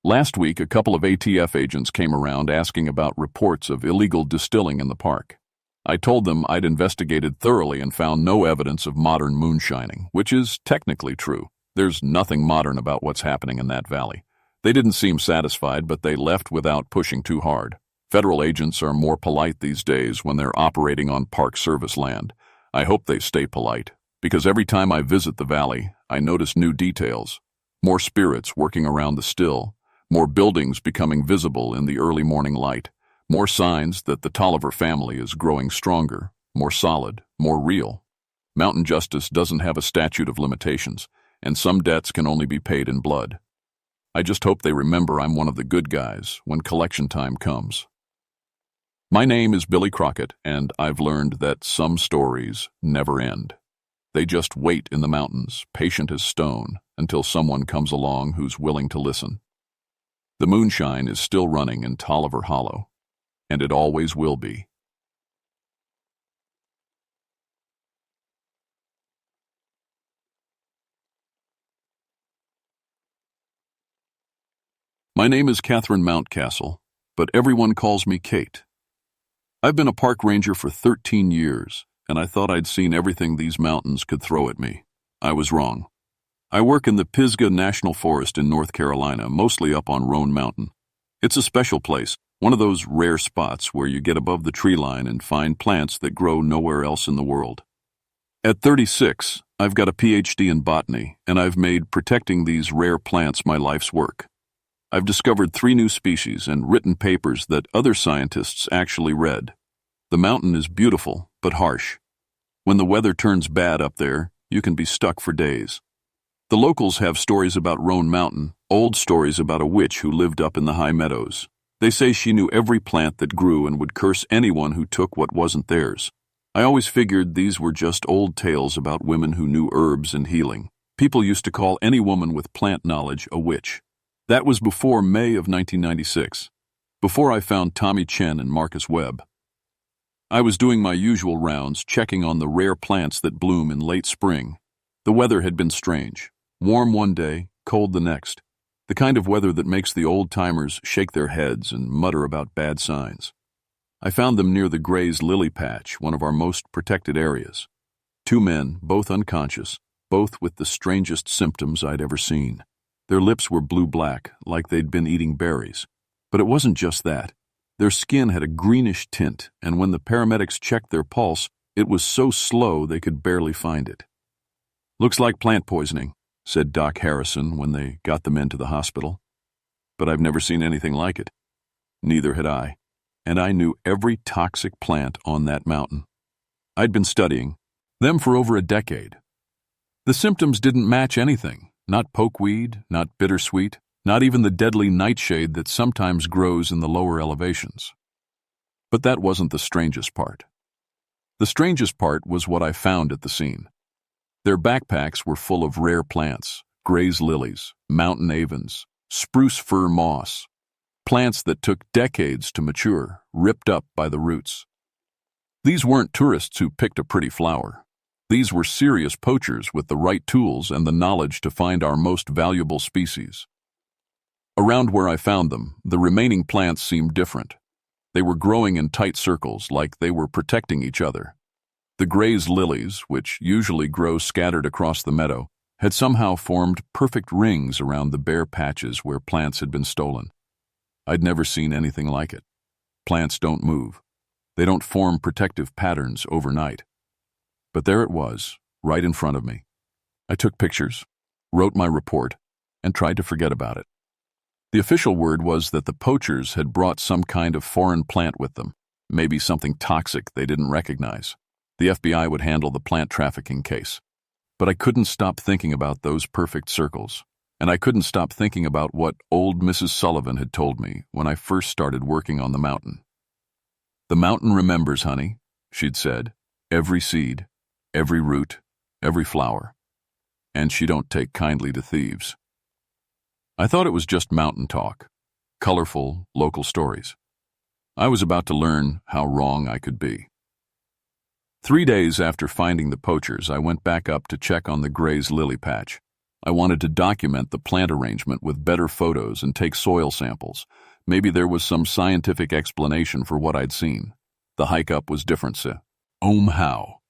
Last week, a couple of ATF agents came around asking about reports of illegal distilling in the park. I told them I'd investigated thoroughly and found no evidence of modern moonshining, which is technically true. There's nothing modern about what's happening in that valley. They didn't seem satisfied, but they left without pushing too hard. Federal agents are more polite these days when they're operating on Park Service land. I hope they stay polite, because every time I visit the valley, I notice new details. More spirits working around the still, more buildings becoming visible in the early morning light, more signs that the Tolliver family is growing stronger, more solid, more real. Mountain justice doesn't have a statute of limitations, and some debts can only be paid in blood. I just hope they remember I'm one of the good guys when collection time comes. My name is Billy Crockett, and I've learned that some stories never end. They just wait in the mountains, patient as stone, until someone comes along who's willing to listen. The moonshine is still running in Tolliver Hollow, and it always will be. My name is Catherine Mountcastle, but everyone calls me Kate. I've been a park ranger for 13 years, and I thought I'd seen everything these mountains could throw at me. I was wrong. I work in the Pisgah National Forest in North Carolina, mostly up on Roan Mountain. It's a special place, one of those rare spots where you get above the tree line and find plants that grow nowhere else in the world. At 36, I've got a PhD in botany, and I've made protecting these rare plants my life's work. I've discovered 3 new species and written papers that other scientists actually read. The mountain is beautiful, but harsh. When the weather turns bad up there, you can be stuck for days. The locals have stories about Roan Mountain, old stories about a witch who lived up in the high meadows. They say she knew every plant that grew and would curse anyone who took what wasn't theirs. I always figured these were just old tales about women who knew herbs and healing. People used to call any woman with plant knowledge a witch. That was before May of 1996, before I found Tommy Chen and Marcus Webb. I was doing my usual rounds, checking on the rare plants that bloom in late spring. The weather had been strange. Warm one day, cold the next. The kind of weather that makes the old-timers shake their heads and mutter about bad signs. I found them near the Gray's lily patch, one of our most protected areas. 2 men, both unconscious, both with the strangest symptoms I'd ever seen. Their lips were blue-black, like they'd been eating berries. But it wasn't just that. Their skin had a greenish tint, and when the paramedics checked their pulse, it was so slow they could barely find it. "Looks like plant poisoning," said Doc Harrison when they got the men to the hospital. But I've never seen anything like it. Neither had I. And I knew every toxic plant on that mountain. I'd been studying them for over a decade. The symptoms didn't match anything. Not pokeweed, not bittersweet, not even the deadly nightshade that sometimes grows in the lower elevations. But that wasn't the strangest part. The strangest part was what I found at the scene. Their backpacks were full of rare plants, Gray's lilies, mountain avens, spruce fir moss, plants that took decades to mature, ripped up by the roots. These weren't tourists who picked a pretty flower. These were serious poachers with the right tools and the knowledge to find our most valuable species. Around where I found them, the remaining plants seemed different. They were growing in tight circles, like they were protecting each other. The Gray's lilies, which usually grow scattered across the meadow, had somehow formed perfect rings around the bare patches where plants had been stolen. I'd never seen anything like it. Plants don't move. They don't form protective patterns overnight. But there it was, right in front of me. I took pictures, wrote my report, and tried to forget about it. The official word was that the poachers had brought some kind of foreign plant with them, maybe something toxic they didn't recognize. The FBI would handle the plant trafficking case. But I couldn't stop thinking about those perfect circles, and I couldn't stop thinking about what old Mrs. Sullivan had told me when I first started working on the mountain. "The mountain remembers, honey," she'd said, "every seed, every root, every flower. And she don't take kindly to thieves." I thought it was just mountain talk, colorful, local stories. I was about to learn how wrong I could be. 3 days after finding the poachers, I went back up to check on the Gray's lily patch. I wanted to document the plant arrangement with better photos and take soil samples. Maybe there was some scientific explanation for what I'd seen. The hike up was different, how.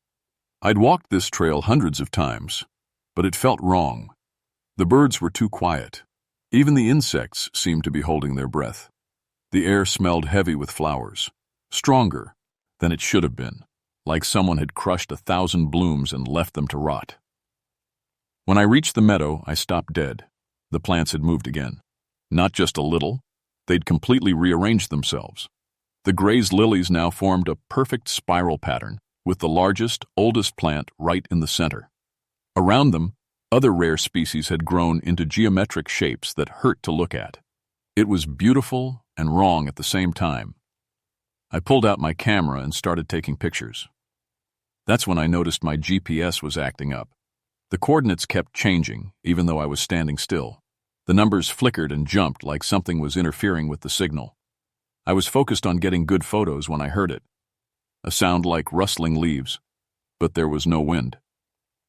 I'd walked this trail hundreds of times, but it felt wrong. The birds were too quiet. Even the insects seemed to be holding their breath. The air smelled heavy with flowers, stronger than it should have been, like someone had crushed 1,000 blooms and left them to rot. When I reached the meadow, I stopped dead. The plants had moved again. Not just a little, they'd completely rearranged themselves. The Gray's lilies now formed a perfect spiral pattern, with the largest, oldest plant right in the center. Around them, other rare species had grown into geometric shapes that hurt to look at. It was beautiful and wrong at the same time. I pulled out my camera and started taking pictures. That's when I noticed my GPS was acting up. The coordinates kept changing, even though I was standing still. The numbers flickered and jumped like something was interfering with the signal. I was focused on getting good photos when I heard it. A sound like rustling leaves, but there was no wind.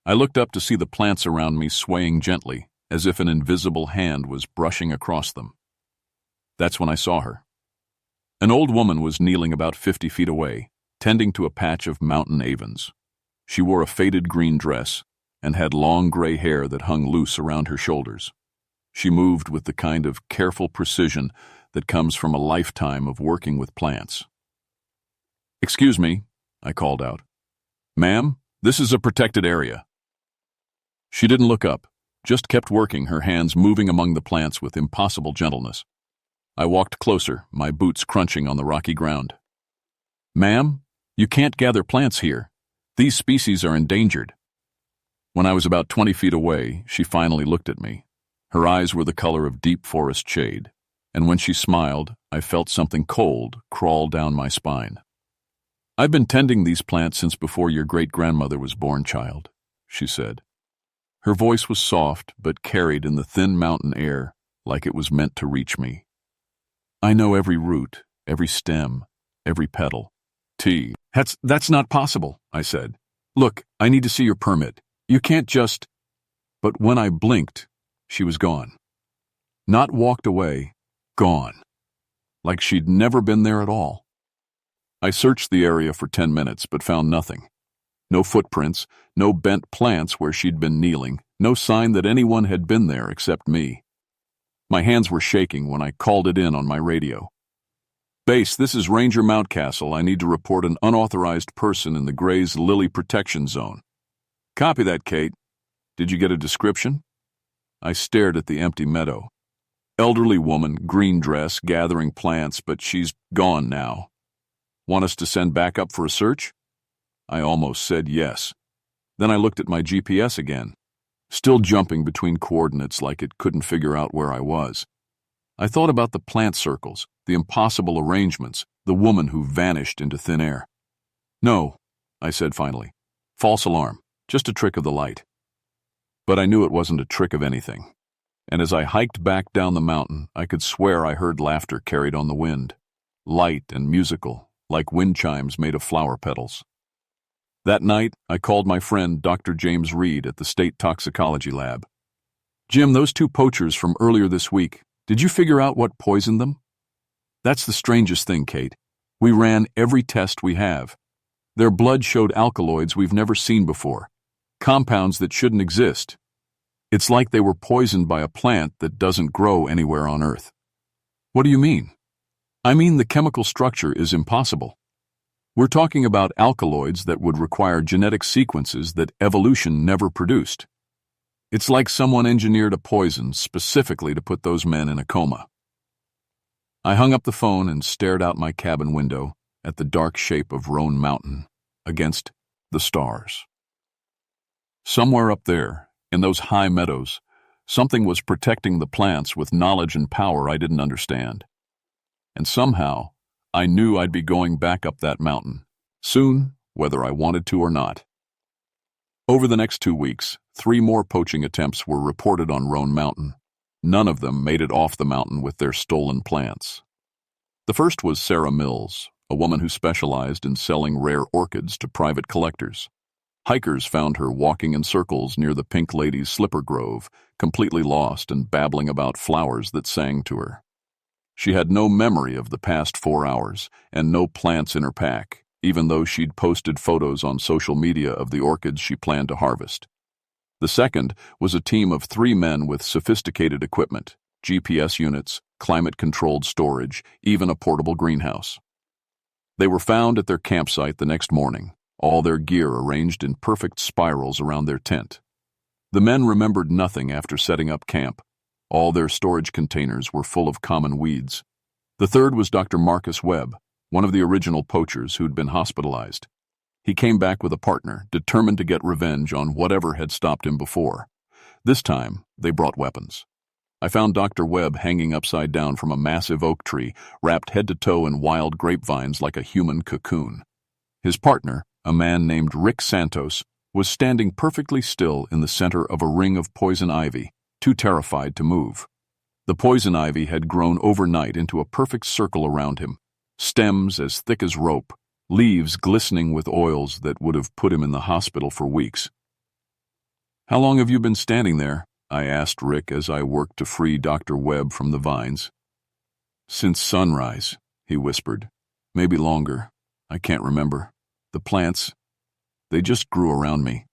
I looked up to see the plants around me swaying gently, as if an invisible hand was brushing across them. That's when I saw her. An old woman was kneeling about 50 feet away, tending to a patch of mountain avens. She wore a faded green dress and had long gray hair that hung loose around her shoulders. She moved with the kind of careful precision that comes from a lifetime of working with plants. "Excuse me," I called out. "Ma'am, this is a protected area." She didn't look up, just kept working, her hands moving among the plants with impossible gentleness. I walked closer, my boots crunching on the rocky ground. "Ma'am, you can't gather plants here. These species are endangered." When I was about 20 feet away, she finally looked at me. Her eyes were the color of deep forest shade, and when she smiled, I felt something cold crawl down my spine. "I've been tending these plants since before your great-grandmother was born, child," she said. Her voice was soft but carried in the thin mountain air like it was meant to reach me. "I know every root, every stem, every petal. That's not possible," I said. "Look, I need to see your permit. You can't just—" But when I blinked, she was gone. Not walked away, gone. Like she'd never been there at all. I searched the area for 10 minutes but found nothing. No footprints, no bent plants where she'd been kneeling, no sign that anyone had been there except me. My hands were shaking when I called it in on my radio. "Base, this is Ranger Mountcastle. I need to report an unauthorized person in the Gray's Lily Protection Zone." "Copy that, Kate. Did you get a description?" I stared at the empty meadow. Elderly woman, green dress, gathering plants, but she's gone now. "Want us to send backup for a search?" I almost said yes. Then I looked at my GPS again, still jumping between coordinates like it couldn't figure out where I was. I thought about the plant circles, the impossible arrangements, the woman who vanished into thin air. "No," I said finally. "False alarm. Just a trick of the light. But I knew it wasn't a trick of anything. And as I hiked back down the mountain, I could swear I heard laughter carried on the wind, light and musical, like wind chimes made of flower petals. That night, I called my friend Dr. James Reed at the State Toxicology Lab. "Jim, those two poachers from earlier this week, did you figure out what poisoned them?" "That's the strangest thing, Kate. We ran every test we have. Their blood showed alkaloids we've never seen before, compounds that shouldn't exist. It's like they were poisoned by a plant that doesn't grow anywhere on Earth." "What do you mean?" "I mean the chemical structure is impossible. We're talking about alkaloids that would require genetic sequences that evolution never produced. It's like someone engineered a poison specifically to put those men in a coma." I hung up the phone and stared out my cabin window at the dark shape of Roan Mountain against the stars. Somewhere up there, in those high meadows, something was protecting the plants with knowledge and power I didn't understand. And somehow, I knew I'd be going back up that mountain, soon, whether I wanted to or not. Over the next 2 weeks, 3 more poaching attempts were reported on Roan Mountain. None of them made it off the mountain with their stolen plants. The first was Sarah Mills, a woman who specialized in selling rare orchids to private collectors. Hikers found her walking in circles near the Pink Lady's slipper grove, completely lost and babbling about flowers that sang to her. She had no memory of the past 4 hours and no plants in her pack, even though she'd posted photos on social media of the orchids she planned to harvest. The second was a team of 3 men with sophisticated equipment, GPS units, climate-controlled storage, even a portable greenhouse. They were found at their campsite the next morning, all their gear arranged in perfect spirals around their tent. The men remembered nothing after setting up camp. All their storage containers were full of common weeds. The third was Dr. Marcus Webb, one of the original poachers who'd been hospitalized. He came back with a partner, determined to get revenge on whatever had stopped him before. This time, they brought weapons. I found Dr. Webb hanging upside down from a massive oak tree, wrapped head to toe in wild grapevines like a human cocoon. His partner, a man named Rick Santos, was standing perfectly still in the center of a ring of poison ivy, too terrified to move. The poison ivy had grown overnight into a perfect circle around him, stems as thick as rope, leaves glistening with oils that would have put him in the hospital for weeks. "How long have you been standing there?" I asked Rick as I worked to free Dr. Webb from the vines. "Since sunrise," he whispered. "Maybe longer. I can't remember. The plants, they just grew around me.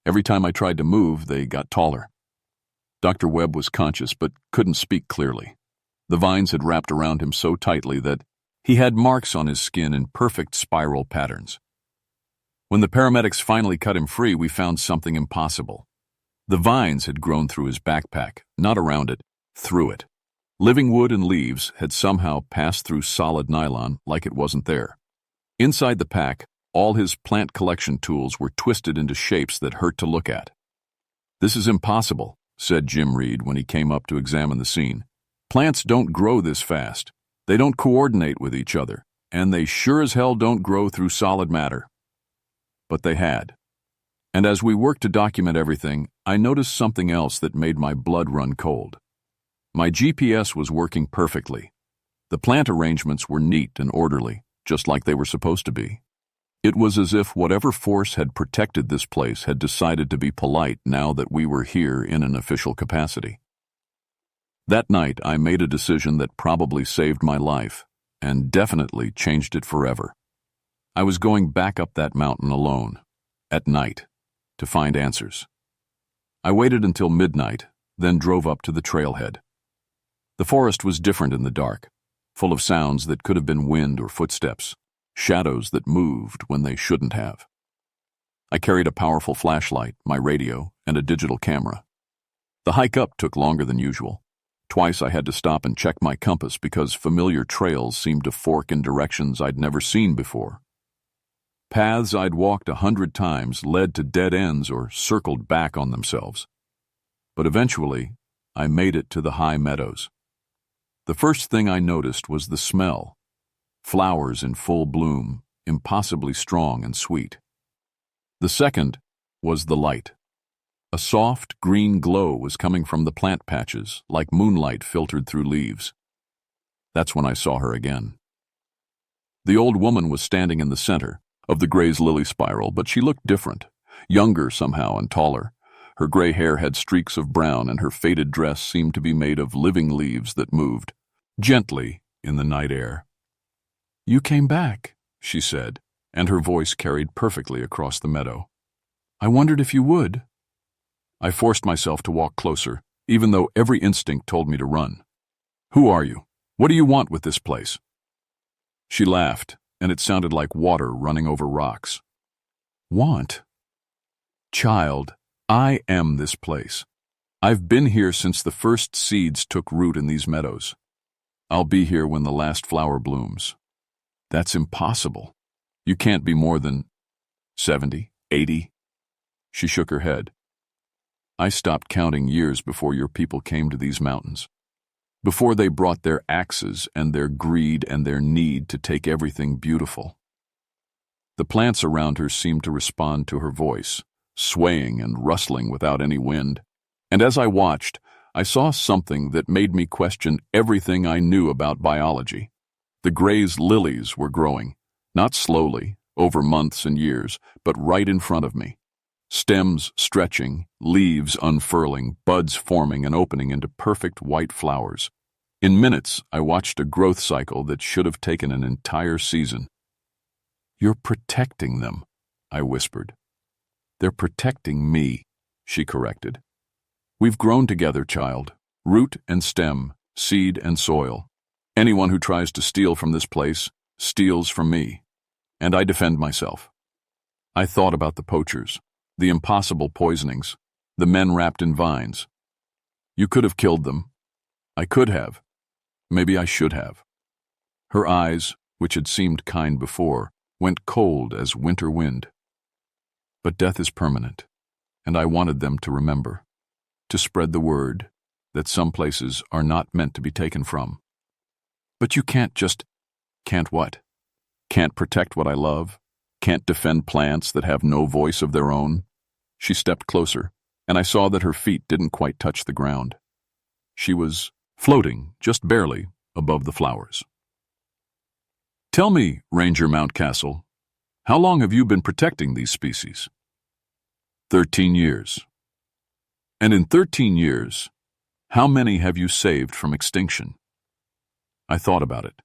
Every time I tried to move, they got taller." Dr. Webb was conscious but couldn't speak clearly. The vines had wrapped around him so tightly that he had marks on his skin in perfect spiral patterns. When the paramedics finally cut him free, we found something impossible. The vines had grown through his backpack, not around it, through it. Living wood and leaves had somehow passed through solid nylon like it wasn't there. Inside the pack, all his plant collection tools were twisted into shapes that hurt to look at. "This is impossible," said Jim Reed when he came up to examine the scene. "Plants don't grow this fast. They don't coordinate with each other, and they sure as hell don't grow through solid matter." But they had. And as we worked to document everything, I noticed something else that made my blood run cold. My GPS was working perfectly. The plant arrangements were neat and orderly, just like they were supposed to be. It was as if whatever force had protected this place had decided to be polite now that we were here in an official capacity. That night, I made a decision that probably saved my life, and definitely changed it forever. I was going back up that mountain alone, at night, to find answers. I waited until midnight, then drove up to the trailhead. The forest was different in the dark, full of sounds that could have been wind or footsteps, shadows that moved when they shouldn't have. I carried a powerful flashlight, my radio, and a digital camera. The hike up took longer than usual. Twice I had to stop and check my compass because familiar trails seemed to fork in directions I'd never seen before. Paths I'd walked 100 times led to dead ends or circled back on themselves. But eventually, I made it to the high meadows. The first thing I noticed was the smell. Flowers in full bloom, impossibly strong and sweet. The second was the light. A soft, green glow was coming from the plant patches, like moonlight filtered through leaves. That's when I saw her again. The old woman was standing in the center of the Gray's lily spiral, but she looked different, younger somehow and taller. Her gray hair had streaks of brown, and her faded dress seemed to be made of living leaves that moved gently in the night air. "You came back," she said, and her voice carried perfectly across the meadow. "I wondered if you would." I forced myself to walk closer, even though every instinct told me to run. "Who are you? What do you want with this place?" She laughed, and it sounded like water running over rocks. "Want? Child, I am this place. I've been here since the first seeds took root in these meadows. I'll be here when the last flower blooms." "That's impossible. You can't be more than 70, 80. She shook her head. "I stopped counting years before your people came to these mountains. Before they brought their axes and their greed and their need to take everything beautiful." The plants around her seemed to respond to her voice, swaying and rustling without any wind. And as I watched, I saw something that made me question everything I knew about biology. The Gray's lilies were growing, not slowly, over months and years, but right in front of me. Stems stretching, leaves unfurling, buds forming and opening into perfect white flowers. In minutes, I watched a growth cycle that should have taken an entire season. "You're protecting them," I whispered. "They're protecting me," she corrected. "We've grown together, child, root and stem, seed and soil. Anyone who tries to steal from this place steals from me, and I defend myself." I thought about the poachers, the impossible poisonings, the men wrapped in vines. "You could have killed them. I could have. Maybe I should have." Her eyes, which had seemed kind before, went cold as winter wind. "But death is permanent, and I wanted them to remember, to spread the word that some places are not meant to be taken from." "But you can't just—" "Can't what? Can't protect what I love? Can't defend plants that have no voice of their own?" She stepped closer, and I saw that her feet didn't quite touch the ground. She was floating, just barely, above the flowers. "Tell me, Ranger Mountcastle, how long have you been protecting these species?" 13 years. "And in 13 years, how many have you saved from extinction?" I thought about it,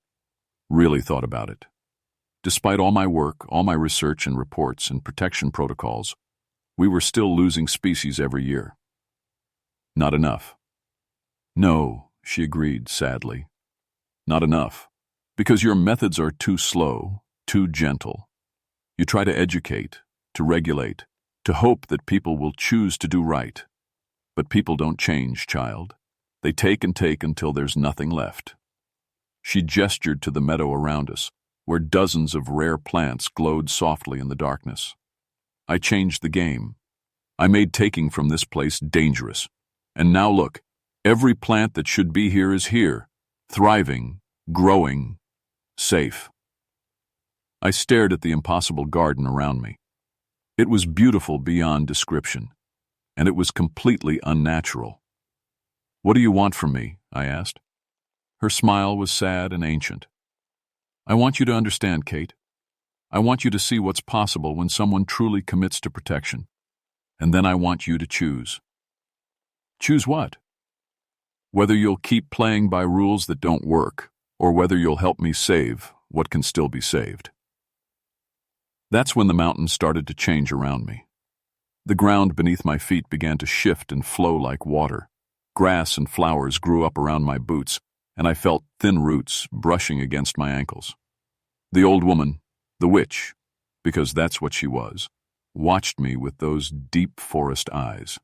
really thought about it. Despite all my work, all my research and reports and protection protocols, we were still losing species every year. "Not enough." "No," she agreed sadly. "Not enough, because your methods are too slow, too gentle. You try to educate, to regulate, to hope that people will choose to do right. But people don't change, child. They take and take until there's nothing left." She gestured to the meadow around us, where dozens of rare plants glowed softly in the darkness. "I changed the game. I made taking from this place dangerous. And now look, every plant that should be here is here, thriving, growing, safe." I stared at the impossible garden around me. It was beautiful beyond description, and it was completely unnatural. "What do you want from me?" I asked. Her smile was sad and ancient. "I want you to understand, Kate. I want you to see what's possible when someone truly commits to protection. And then I want you to choose." "Choose what?" "Whether you'll keep playing by rules that don't work, or whether you'll help me save what can still be saved." That's when the mountains started to change around me. The ground beneath my feet began to shift and flow like water. Grass and flowers grew up around my boots, and I felt thin roots brushing against my ankles. The old woman, the witch, because that's what she was, watched me with those deep forest eyes.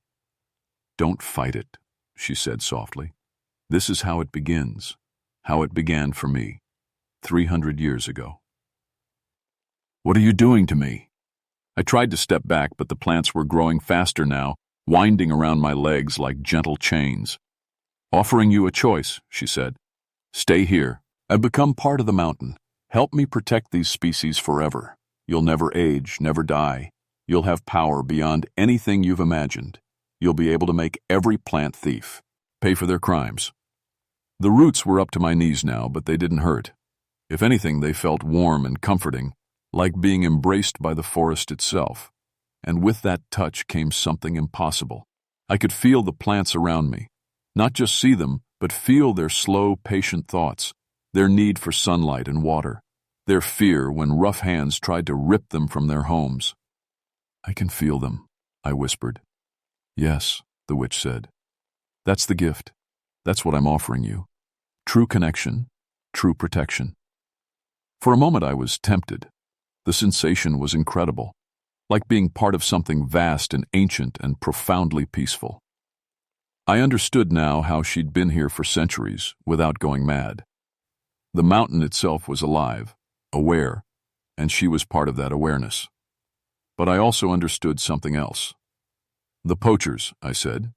"Don't fight it," she said softly. "This is how it begins, how it began for me, 300 years ago." "What are you doing to me?" I tried to step back, but the plants were growing faster now, winding around my legs like gentle chains. "Offering you a choice," she said. "Stay here and become part of the mountain. Help me protect these species forever. You'll never age, never die. You'll have power beyond anything you've imagined. you'll be able to make every plant thief pay for their crimes. The roots were up to my knees now, but they didn't hurt. If anything, they felt warm and comforting, like being embraced by the forest itself. And with that touch came something impossible. I could feel the plants around me. Not just see them, but feel their slow, patient thoughts, their need for sunlight and water, their fear when rough hands tried to rip them from their homes. "I can feel them," I whispered. "Yes," the witch said. "That's the gift. That's what I'm offering you. True connection, true protection." For a moment I was tempted. The sensation was incredible, like being part of something vast and ancient and profoundly peaceful. I understood now how she'd been here for centuries without going mad. The mountain itself was alive, aware, and she was part of that awareness. But I also understood something else. "The poachers," I said.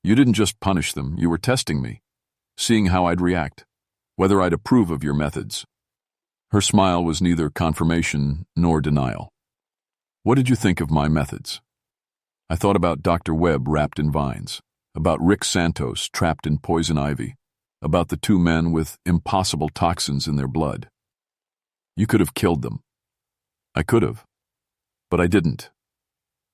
"You didn't just punish them, you were testing me, seeing how I'd react, whether I'd approve of your methods." Her smile was neither confirmation nor denial. "What did you think of my methods?" I thought about Dr. Webb wrapped in vines, about Rick Santos trapped in poison ivy, about the two men with impossible toxins in their blood. "You could have killed them." "I could have, but I didn't.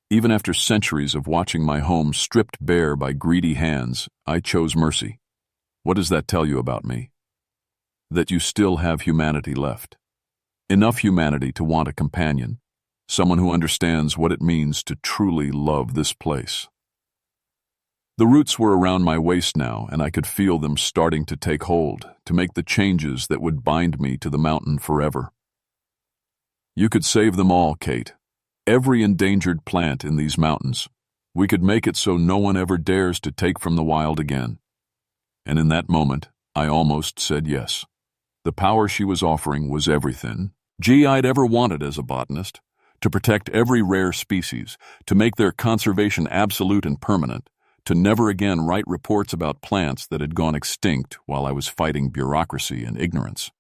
Even after centuries of watching my home stripped bare by greedy hands, I chose mercy. What does that tell you about me? That you still have humanity left. Enough humanity to want a companion, someone who understands what it means to truly love this place." The roots were around my waist now, and I could feel them starting to take hold, to make the changes that would bind me to the mountain forever. "You could save them all, Kate. Every endangered plant in these mountains. We could make it so no one ever dares to take from the wild again." And in that moment, I almost said yes. The power she was offering was everything I'd ever wanted as a botanist, to protect every rare species, to make their conservation absolute and permanent, to never again write reports about plants that had gone extinct while I was fighting bureaucracy and ignorance.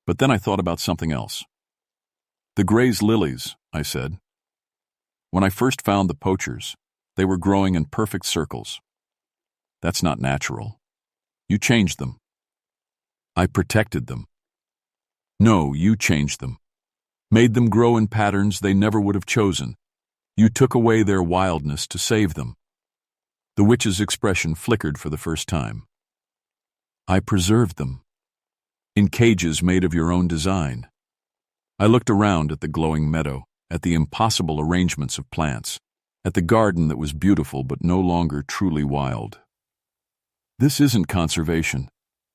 But then I thought about something else. "The Gray's lilies," I said. "When I first found the poachers, they were growing in perfect circles. That's not natural. You changed them." "I protected them." "No, you changed them. Made them grow in patterns they never would have chosen. You took away their wildness to save them." The witch's expression flickered for the first time. "I preserved them. In cages made of your own design." I looked around at the glowing meadow, at the impossible arrangements of plants, at the garden that was beautiful but no longer truly wild. "This isn't conservation.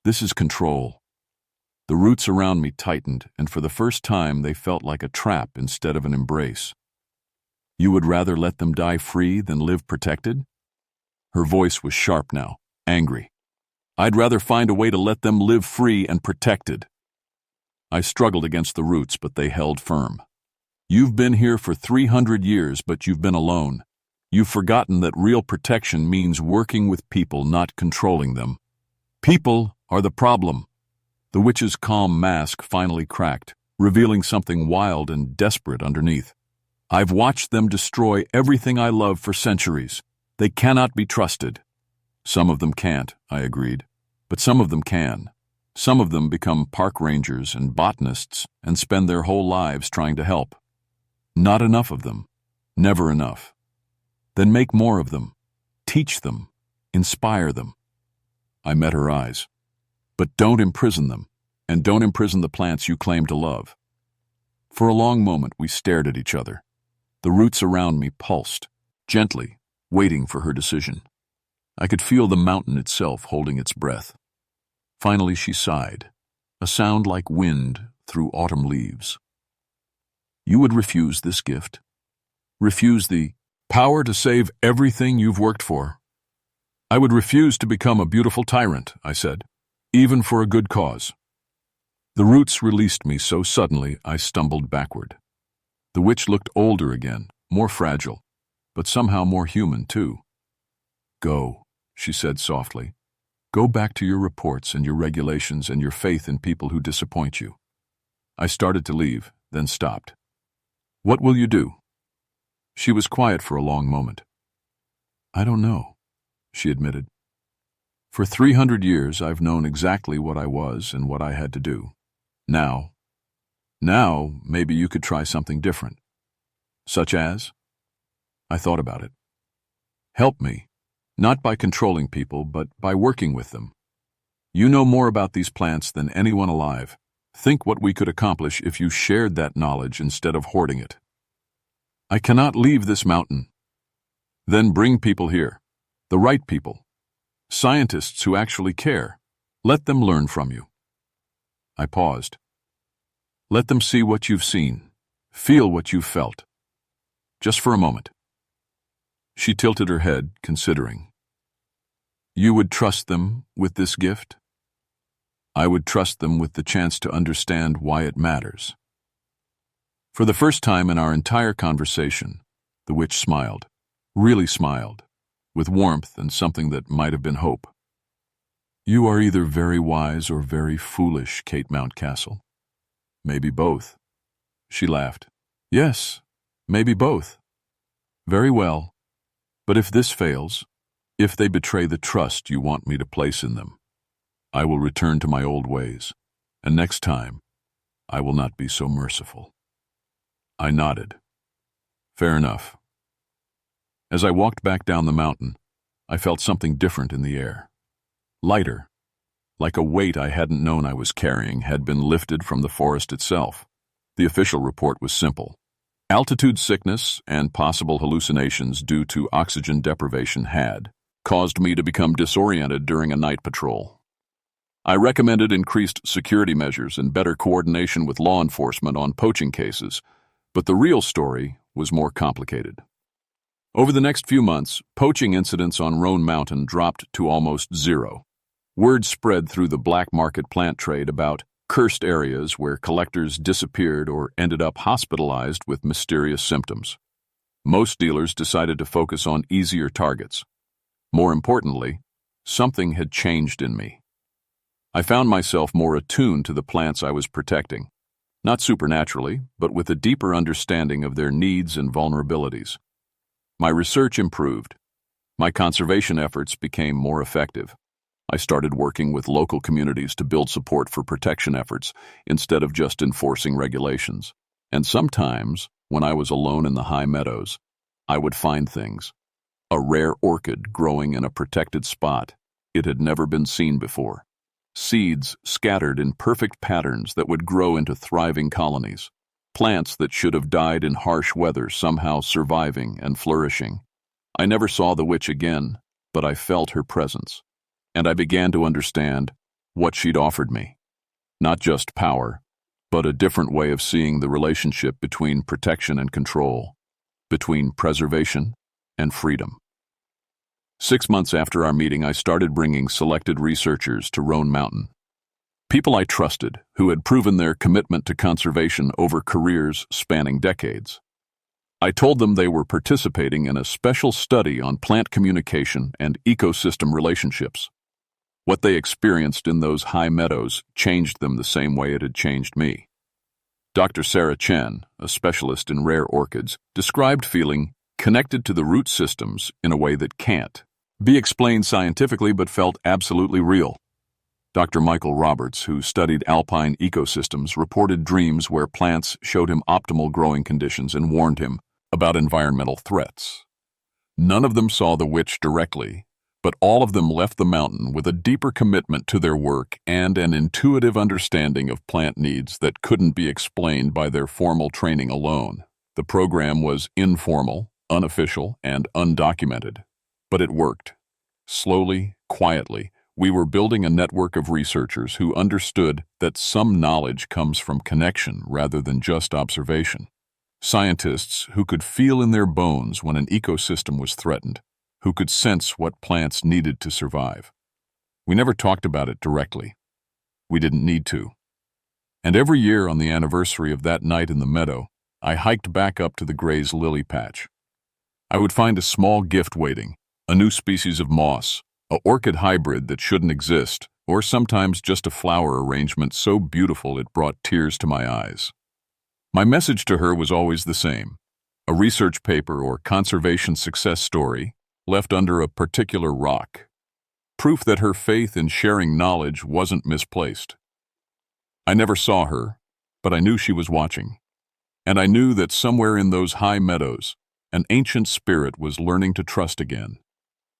This is control." The roots around me tightened, and for the first time they felt like a trap instead of an embrace. "You would rather let them die free than live protected?" Her voice was sharp now, angry. "I'd rather find a way to let them live free and protected." I struggled against the roots, but they held firm. "You've been here for 300 years, but you've been alone. You've forgotten that real protection means working with people, not controlling them. People are the problem." The witch's calm mask finally cracked, revealing something wild and desperate underneath. "I've watched them destroy everything I love for centuries. They cannot be trusted." "Some of them can't," I agreed. "But some of them can. Some of them become park rangers and botanists and spend their whole lives trying to help. Not enough of them. Never enough. Then make more of them. Teach them. Inspire them." I met her eyes. "But don't imprison them, and don't imprison the plants you claim to love." For a long moment we stared at each other. The roots around me pulsed, gently, waiting for her decision. I could feel the mountain itself holding its breath. Finally she sighed, a sound like wind through autumn leaves. "You would refuse this gift? Refuse the power to save everything you've worked for?" "I would refuse to become a beautiful tyrant," I said, "even for a good cause." The roots released me so suddenly I stumbled backward. The witch looked older again, more fragile, but somehow more human too. "Go," she said softly. "Go back to your reports and your regulations and your faith in people who disappoint you." I started to leave, then stopped. "What will you do?" She was quiet for a long moment. I don't know, she admitted. For 300 years, I've known exactly what I was and what I had to do. Now, maybe you could try something different. Such as? I thought about it. Help me, not by controlling people, but by working with them. You know more about these plants than anyone alive. Think what we could accomplish if you shared that knowledge instead of hoarding it. I cannot leave this mountain. Then bring people here, the right people, scientists who actually care. Let them learn from you. I paused. Let them see what you've seen, feel what you've felt. Just for a moment. She tilted her head, considering. You would trust them with this gift? I would trust them with the chance to understand why it matters. For the first time in our entire conversation, the witch smiled, really smiled, with warmth and something that might have been hope. You are either very wise or very foolish, Kate Mountcastle. Maybe both. She laughed. Yes, maybe both. Very well. But if this fails, if they betray the trust you want me to place in them, I will return to my old ways, and next time, I will not be so merciful. I nodded. Fair enough. As I walked back down the mountain, I felt something different in the air. Lighter, like a weight I hadn't known I was carrying had been lifted from the forest itself. The official report was simple. Altitude sickness and possible hallucinations due to oxygen deprivation had caused me to become disoriented during a night patrol. I recommended increased security measures and better coordination with law enforcement on poaching cases, but the real story was more complicated. Over the next few months, poaching incidents on Roan Mountain dropped to almost zero. Word spread through the black market plant trade about cursed areas where collectors disappeared or ended up hospitalized with mysterious symptoms. Most dealers decided to focus on easier targets. More importantly, something had changed in me. I found myself more attuned to the plants I was protecting, not supernaturally, but with a deeper understanding of their needs and vulnerabilities. My research improved. My conservation efforts became more effective. I started working with local communities to build support for protection efforts instead of just enforcing regulations. And sometimes, when I was alone in the high meadows, I would find things. A rare orchid growing in a protected spot. It had never been seen before. Seeds scattered in perfect patterns that would grow into thriving colonies. Plants that should have died in harsh weather somehow surviving and flourishing. I never saw the witch again, but I felt her presence. And I began to understand what she'd offered me. Not just power, but a different way of seeing the relationship between protection and control, between preservation and freedom. 6 months after our meeting, I started bringing selected researchers to Roan Mountain. People I trusted, who had proven their commitment to conservation over careers spanning decades. I told them they were participating in a special study on plant communication and ecosystem relationships. What they experienced in those high meadows changed them the same way it had changed me. Dr. Sarah Chen, a specialist in rare orchids, described feeling connected to the root systems in a way that can't be explained scientifically but felt absolutely real. Dr. Michael Roberts, who studied alpine ecosystems, reported dreams where plants showed him optimal growing conditions and warned him about environmental threats. None of them saw the witch directly, but all of them left the mountain with a deeper commitment to their work and an intuitive understanding of plant needs that couldn't be explained by their formal training alone. The program was informal, unofficial, and undocumented, but it worked. Slowly, quietly, we were building a network of researchers who understood that some knowledge comes from connection rather than just observation. Scientists who could feel in their bones when an ecosystem was threatened, who could sense what plants needed to survive. We never talked about it directly. We didn't need to. And every year on the anniversary of that night in the meadow, I hiked back up to the Gray's lily patch. I would find a small gift waiting, a new species of moss, an orchid hybrid that shouldn't exist, or sometimes just a flower arrangement so beautiful it brought tears to my eyes. My message to her was always the same: a research paper or conservation success story, left under a particular rock. Proof that her faith in sharing knowledge wasn't misplaced. I never saw her, but I knew she was watching. And I knew that somewhere in those high meadows, an ancient spirit was learning to trust again,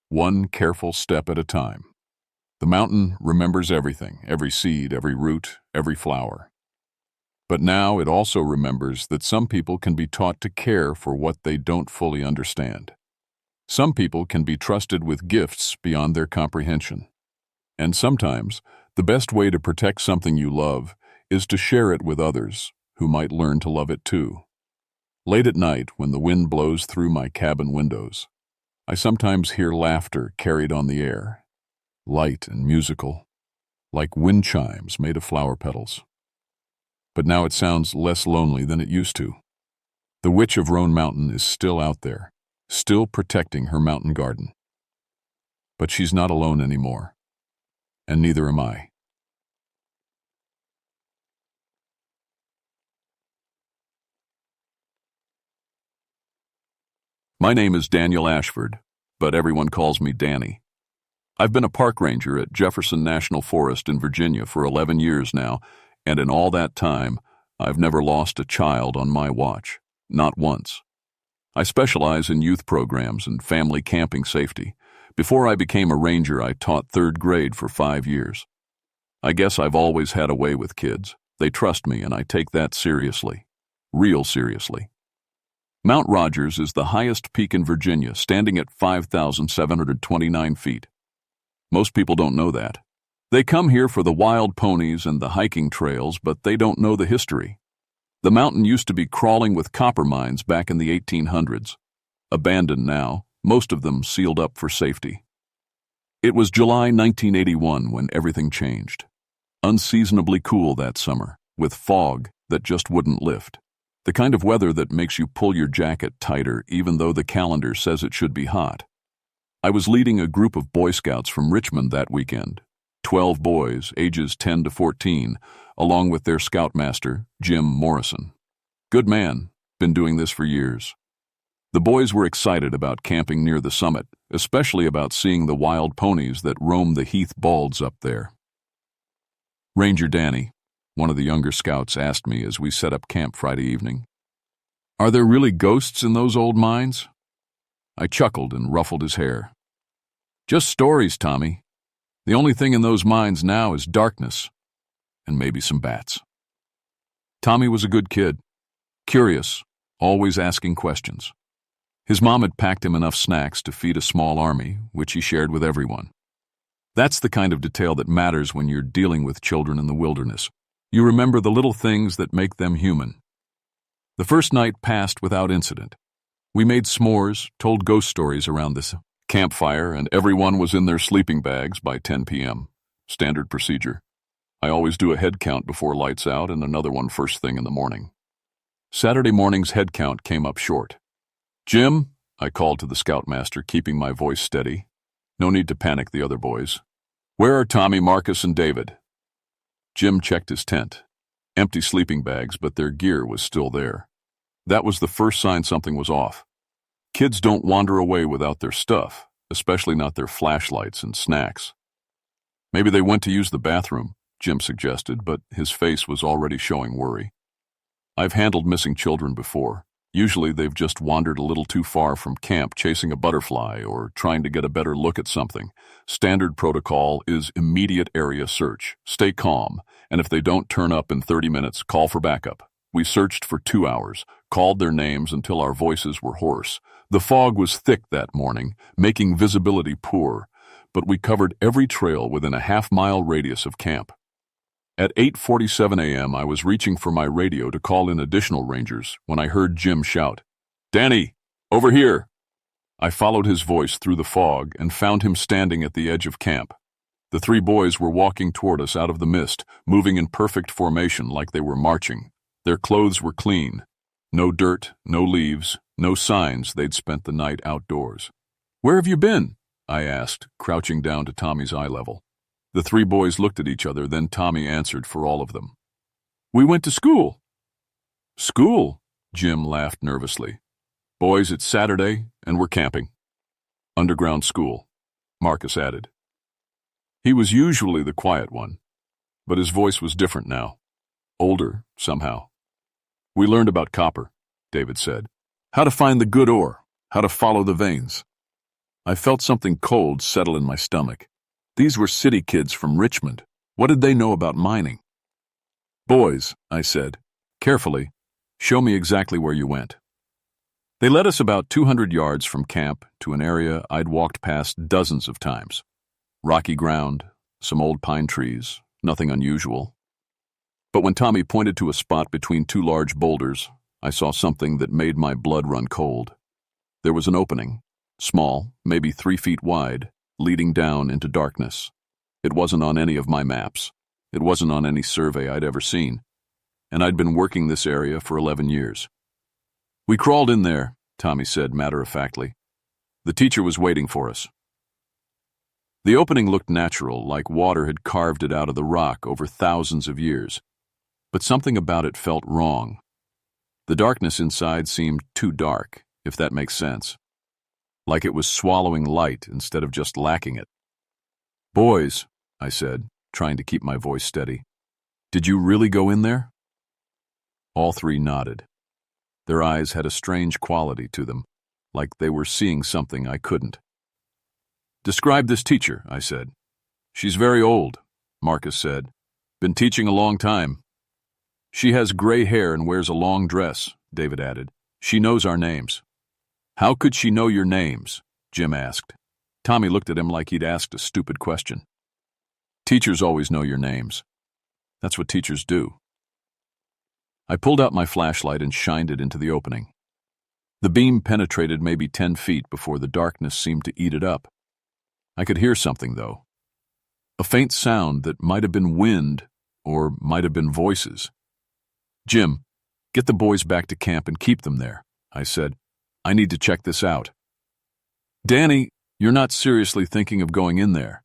one careful step at a time. The mountain remembers everything, every seed, every root, every flower. But now it also remembers that some people can be taught to care for what they don't fully understand. Some people can be trusted with gifts beyond their comprehension. And sometimes, the best way to protect something you love is to share it with others who might learn to love it too. Late at night, when the wind blows through my cabin windows, I sometimes hear laughter carried on the air, light and musical, like wind chimes made of flower petals. But now it sounds less lonely than it used to. The witch of Roan Mountain is still out there, still protecting her mountain garden. But she's not alone anymore, and neither am I. My name is Daniel Ashford, but everyone calls me Danny. I've been a park ranger at Jefferson National Forest in Virginia for 11 years now, and in all that time, I've never lost a child on my watch, not once. I specialize in youth programs and family camping safety. Before I became a ranger, I taught third grade for 5 years. I guess I've always had a way with kids. They trust me, and I take that seriously. Real seriously. Mount Rogers is the highest peak in Virginia, standing at 5,729 feet. Most people don't know that. They come here for the wild ponies and the hiking trails, but they don't know the history. The mountain used to be crawling with copper mines back in the 1800s. Abandoned now, most of them sealed up for safety. It was July 1981 when everything changed. Unseasonably cool that summer, with fog that just wouldn't lift. The kind of weather that makes you pull your jacket tighter even though the calendar says it should be hot. I was leading a group of Boy Scouts from Richmond that weekend. 12 boys, ages 10 to 14, along with their scoutmaster, Jim Morrison. Good man, been doing this for years. The boys were excited about camping near the summit, especially about seeing the wild ponies that roam the heath balds up there. Ranger Danny, one of the younger scouts, asked me as we set up camp Friday evening, "Are there really ghosts in those old mines?" I chuckled and ruffled his hair. "Just stories, Tommy. The only thing in those mines now is darkness, and maybe some bats." Tommy was a good kid, curious, always asking questions. His mom had packed him enough snacks to feed a small army, which he shared with everyone. That's the kind of detail that matters when you're dealing with children in the wilderness. You remember the little things that make them human. The first night passed without incident. We made s'mores, told ghost stories around this campfire, and everyone was in their sleeping bags by 10 p.m. Standard procedure. I always do a head count before lights out and another one first thing in the morning. Saturday morning's head count came up short. "Jim," I called to the scoutmaster, keeping my voice steady. No need to panic the other boys. "Where are Tommy, Marcus, and David?" Jim checked his tent. Empty sleeping bags, but their gear was still there. That was the first sign something was off. Kids don't wander away without their stuff, especially not their flashlights and snacks. "Maybe they went to use the bathroom," Jim suggested, but his face was already showing worry. I've handled missing children before. Usually they've just wandered a little too far from camp chasing a butterfly or trying to get a better look at something. Standard protocol is immediate area search. Stay calm, and if they don't turn up in 30 minutes, call for backup. We searched for 2 hours, called their names until our voices were hoarse. The fog was thick that morning, making visibility poor, but we covered every trail within a half-mile radius of camp. At 8:47 a.m., I was reaching for my radio to call in additional rangers when I heard Jim shout, "Danny, over here!" I followed his voice through the fog and found him standing at the edge of camp. The 3 boys were walking toward us out of the mist, moving in perfect formation like they were marching. Their clothes were clean. No dirt, no leaves, no signs they'd spent the night outdoors. "Where have you been?" I asked, crouching down to Tommy's eye level. The 3 boys looked at each other, then Tommy answered for all of them. "We went to school." "School?" Jim laughed nervously. "Boys, it's Saturday, and we're camping." Underground school, Marcus added. He was usually the quiet one, but his voice was different now. Older, somehow. We learned about copper, David said. How to find the good ore, how to follow the veins. I felt something cold settle in my stomach. These were city kids from Richmond. What did they know about mining? Boys, I said, carefully, show me exactly where you went. They led us about 200 yards from camp to an area I'd walked past dozens of times. Rocky ground, some old pine trees, nothing unusual. But when Tommy pointed to a spot between two large boulders, I saw something that made my blood run cold. There was an opening, small, maybe 3 feet wide, leading down into darkness. It wasn't on any of my maps. It wasn't on any survey I'd ever seen. And I'd been working this area for 11 years. We crawled in there, Tommy said matter-of-factly. The teacher was waiting for us. The opening looked natural, like water had carved it out of the rock over thousands of years. But something about it felt wrong. The darkness inside seemed too dark, if that makes sense. Like it was swallowing light instead of just lacking it. Boys, I said, trying to keep my voice steady. Did you really go in there? All three nodded. Their eyes had a strange quality to them, like they were seeing something I couldn't. Describe this teacher, I said. She's very old, Marcus said. Been teaching a long time. She has gray hair and wears a long dress, David added. She knows our names. How could she know your names? Jim asked. Tommy looked at him like he'd asked a stupid question. Teachers always know your names. That's what teachers do. I pulled out my flashlight and shined it into the opening. The beam penetrated maybe 10 feet before the darkness seemed to eat it up. I could hear something, though. A faint sound that might have been wind or might have been voices. Jim, get the boys back to camp and keep them there, I said. I need to check this out. Danny, you're not seriously thinking of going in there.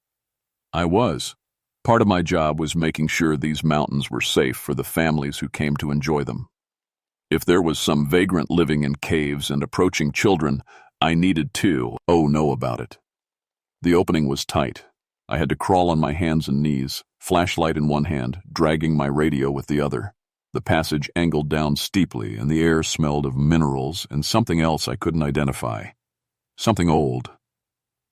I was. Part of my job was making sure these mountains were safe for the families who came to enjoy them. If there was some vagrant living in caves and approaching children, I needed to know about it. The opening was tight. I had to crawl on my hands and knees, flashlight in one hand, dragging my radio with the other. The passage angled down steeply, and the air smelled of minerals and something else I couldn't identify. Something old.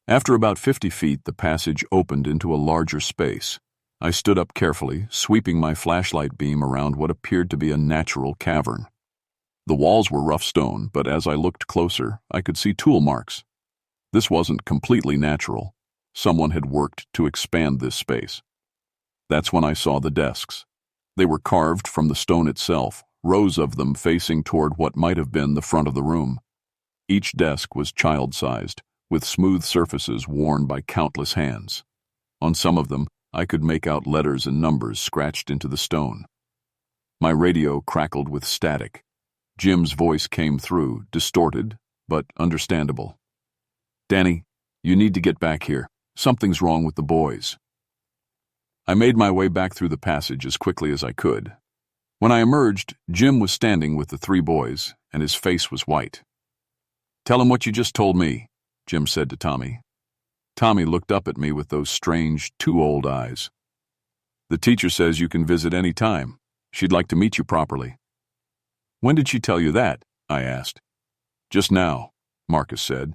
After about 50 feet, the passage opened into a larger space. I stood up carefully, sweeping my flashlight beam around what appeared to be a natural cavern. The walls were rough stone, but as I looked closer, I could see tool marks. This wasn't completely natural. Someone had worked to expand this space. That's when I saw the desks. They were carved from the stone itself, rows of them facing toward what might have been the front of the room. Each desk was child-sized, with smooth surfaces worn by countless hands. On some of them, I could make out letters and numbers scratched into the stone. My radio crackled with static. Jim's voice came through, distorted, but understandable. Danny, you need to get back here. Something's wrong with the boys. I made my way back through the passage as quickly as I could. When I emerged, Jim was standing with the 3 boys, and his face was white. Tell him what you just told me, Jim said to Tommy. Tommy looked up at me with those strange, too old eyes. The teacher says you can visit any time. She'd like to meet you properly. When did she tell you that? I asked. Just now, Marcus said.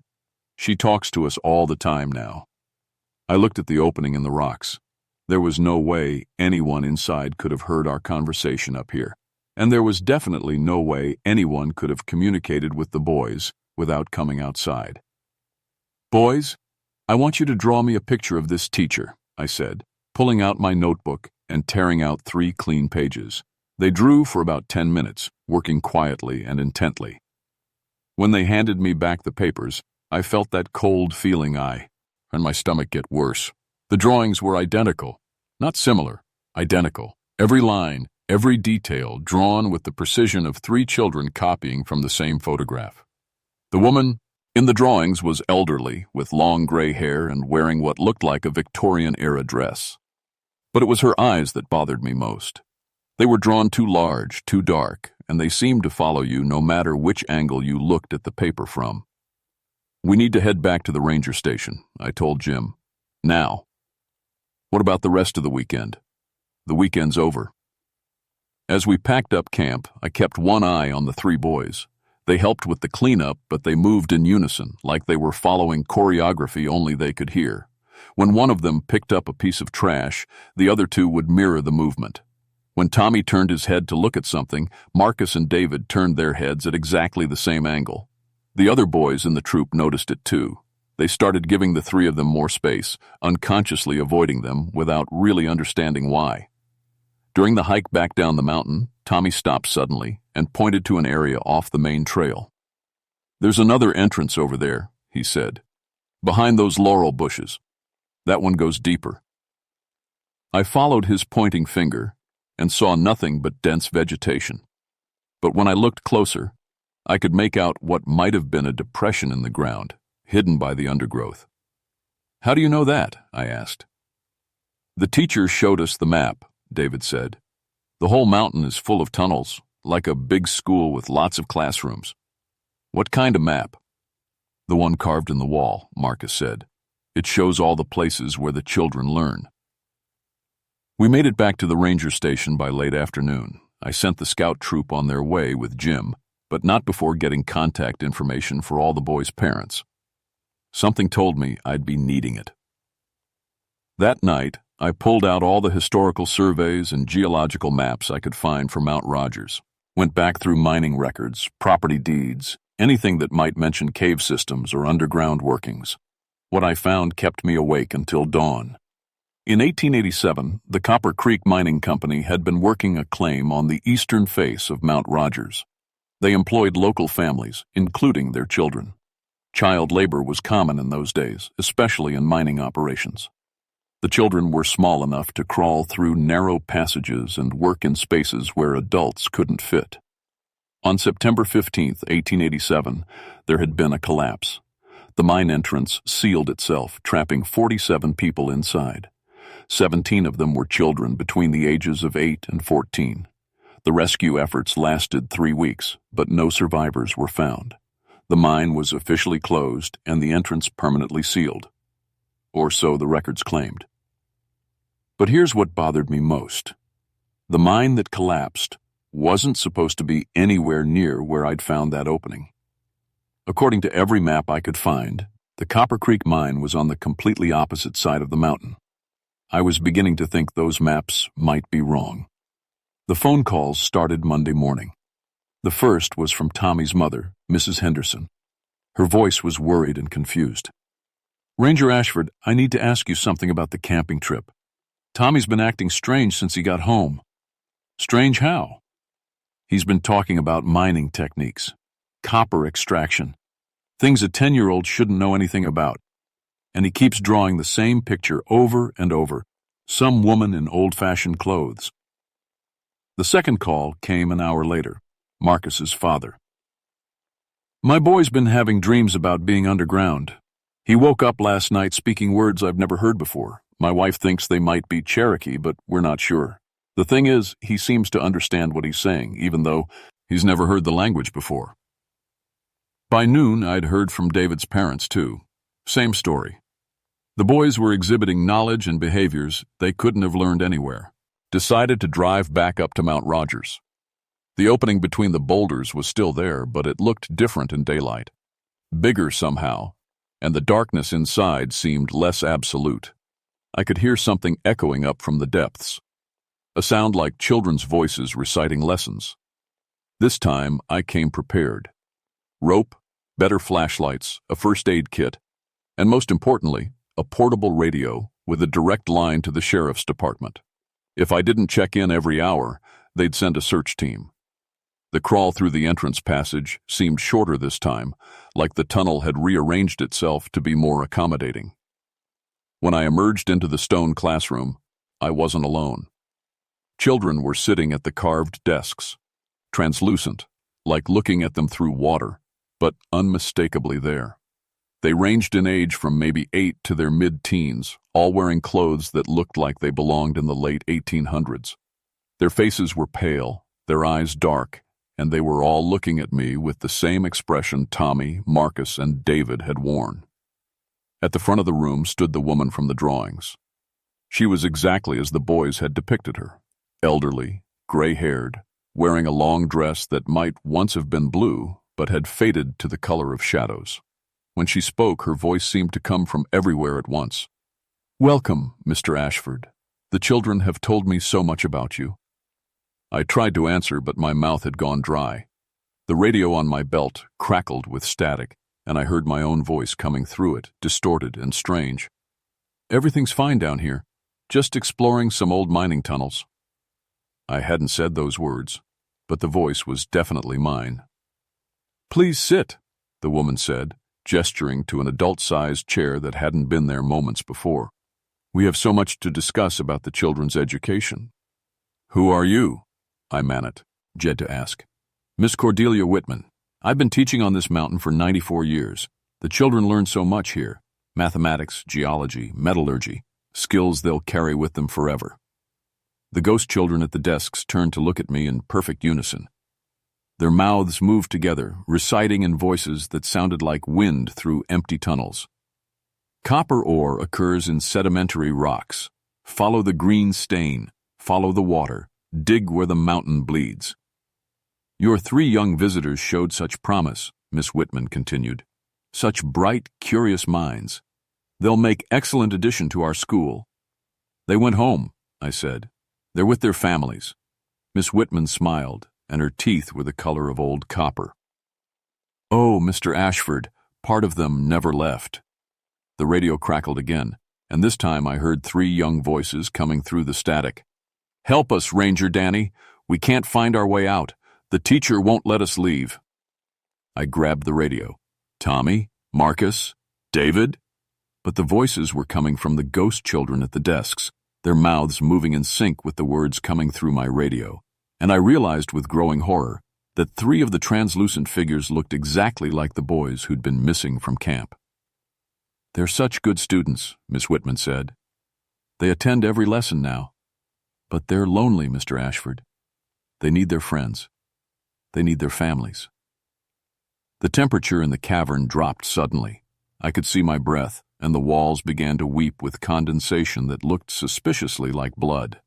She talks to us all the time now. I looked at the opening in the rocks. There was no way anyone inside could have heard our conversation up here, and there was definitely no way anyone could have communicated with the boys without coming outside. Boys, I want you to draw me a picture of this teacher, I said, pulling out my notebook and tearing out 3 clean pages. They drew for about 10 minutes, working quietly and intently. When they handed me back the papers, I felt that cold feeling and my stomach get worse. The drawings were identical, not similar, identical. Every line, every detail drawn with the precision of 3 children copying from the same photograph. The woman in the drawings was elderly, with long gray hair and wearing what looked like a Victorian-era dress. But it was her eyes that bothered me most. They were drawn too large, too dark, and they seemed to follow you no matter which angle you looked at the paper from. We need to head back to the ranger station, I told Jim. Now. What about the rest of the weekend? The weekend's over. As we packed up camp, I kept one eye on the three boys. They helped with the cleanup, but they moved in unison, like they were following choreography only they could hear. When one of them picked up a piece of trash, the other two would mirror the movement. When Tommy turned his head to look at something, Marcus and David turned their heads at exactly the same angle. The other boys in the troop noticed it too. They started giving the three of them more space, unconsciously avoiding them without really understanding why. During the hike back down the mountain, Tommy stopped suddenly and pointed to an area off the main trail. "There's another entrance over there," he said. "Behind those laurel bushes. That one goes deeper." I followed his pointing finger and saw nothing but dense vegetation. But when I looked closer, I could make out what might have been a depression in the ground, hidden by the undergrowth. "How do you know that?" I asked. "The teacher showed us the map," David said. "The whole mountain is full of tunnels, like a big school with lots of classrooms." "What kind of map?" "The one carved in the wall," Marcus said. "It shows all the places where the children learn." We made it back to the ranger station by late afternoon. I sent the scout troop on their way with Jim, but not before getting contact information for all the boys' parents. Something told me I'd be needing it. That night, I pulled out all the historical surveys and geological maps I could find for Mount Rogers, went back through mining records, property deeds, anything that might mention cave systems or underground workings. What I found kept me awake until dawn. In 1887, the Copper Creek Mining Company had been working a claim on the eastern face of Mount Rogers. They employed local families, including their children. Child labor was common in those days, especially in mining operations. The children were small enough to crawl through narrow passages and work in spaces where adults couldn't fit. On September 15, 1887, there had been a collapse. The mine entrance sealed itself, trapping 47 people inside. 17 of them were children between the ages of 8 and 14. The rescue efforts lasted 3 weeks, but no survivors were found. The mine was officially closed and the entrance permanently sealed. Or so the records claimed. But here's what bothered me most. The mine that collapsed wasn't supposed to be anywhere near where I'd found that opening. According to every map I could find, the Copper Creek mine was on the completely opposite side of the mountain. I was beginning to think those maps might be wrong. The phone calls started Monday morning. The first was from Tommy's mother, Mrs. Henderson. Her voice was worried and confused. "Ranger Ashford, I need to ask you something about the camping trip. Tommy's been acting strange since he got home." "Strange how?" "He's been talking about mining techniques, copper extraction, things a 10-year-old shouldn't know anything about. And he keeps drawing the same picture over and over, some woman in old-fashioned clothes." The second call came an hour later, Marcus's father. "My boy's been having dreams about being underground. He woke up last night speaking words I've never heard before. My wife thinks they might be Cherokee, but we're not sure. The thing is, he seems to understand what he's saying, even though he's never heard the language before." By noon, I'd heard from David's parents, too. Same story. The boys were exhibiting knowledge and behaviors they couldn't have learned anywhere. Decided to drive back up to Mount Rogers. The opening between the boulders was still there, but it looked different in daylight. Bigger somehow, and the darkness inside seemed less absolute. I could hear something echoing up from the depths. A sound like children's voices reciting lessons. This time, I came prepared. Rope, better flashlights, a first aid kit, and most importantly, a portable radio with a direct line to the sheriff's department. If I didn't check in every hour, they'd send a search team. The crawl through the entrance passage seemed shorter this time, like the tunnel had rearranged itself to be more accommodating. When I emerged into the stone classroom, I wasn't alone. Children were sitting at the carved desks, translucent, like looking at them through water, but unmistakably there. They ranged in age from maybe 8 to their mid-teens, all wearing clothes that looked like they belonged in the late 1800s. Their faces were pale, their eyes dark, and they were all looking at me with the same expression Tommy, Marcus, and David had worn. At the front of the room stood the woman from the drawings. She was exactly as the boys had depicted her, elderly, gray-haired, wearing a long dress that might once have been blue, but had faded to the color of shadows. When she spoke, her voice seemed to come from everywhere at once. "Welcome, Mr. Ashford. The children have told me so much about you." I tried to answer, but my mouth had gone dry. The radio on my belt crackled with static, and I heard my own voice coming through it, distorted and strange. "Everything's fine down here. Just exploring some old mining tunnels." I hadn't said those words, but the voice was definitely mine. "Please sit," the woman said, gesturing to an adult-sized chair that hadn't been there moments before. "We have so much to discuss about the children's education." "Who are you?" I managed to ask. "Miss Cordelia Whitman. I've been teaching on this mountain for 94 years. The children learn so much here. Mathematics, geology, metallurgy, skills they'll carry with them forever." The ghost children at the desks turned to look at me in perfect unison. Their mouths moved together, reciting in voices that sounded like wind through empty tunnels. "Copper ore occurs in sedimentary rocks. Follow the green stain, follow the water, dig where the mountain bleeds." "Your 3 young visitors showed such promise," Miss Whitman continued. "Such bright, curious minds. They'll make excellent addition to our school." "They went home," I said. "They're with their families." Miss Whitman smiled, and her teeth were the color of old copper. "Oh, Mr. Ashford, part of them never left." The radio crackled again, and this time I heard 3 young voices coming through the static. "Help us, Ranger Danny. We can't find our way out. The teacher won't let us leave." I grabbed the radio. "Tommy? Marcus? David?" But the voices were coming from the ghost children at the desks, their mouths moving in sync with the words coming through my radio, and I realized with growing horror that 3 of the translucent figures looked exactly like the boys who'd been missing from camp. "They're such good students," Miss Whitman said. "They attend every lesson now. But they're lonely, Mr. Ashford. They need their friends. They need their families." The temperature in the cavern dropped suddenly. I could see my breath, and the walls began to weep with condensation that looked suspiciously like blood.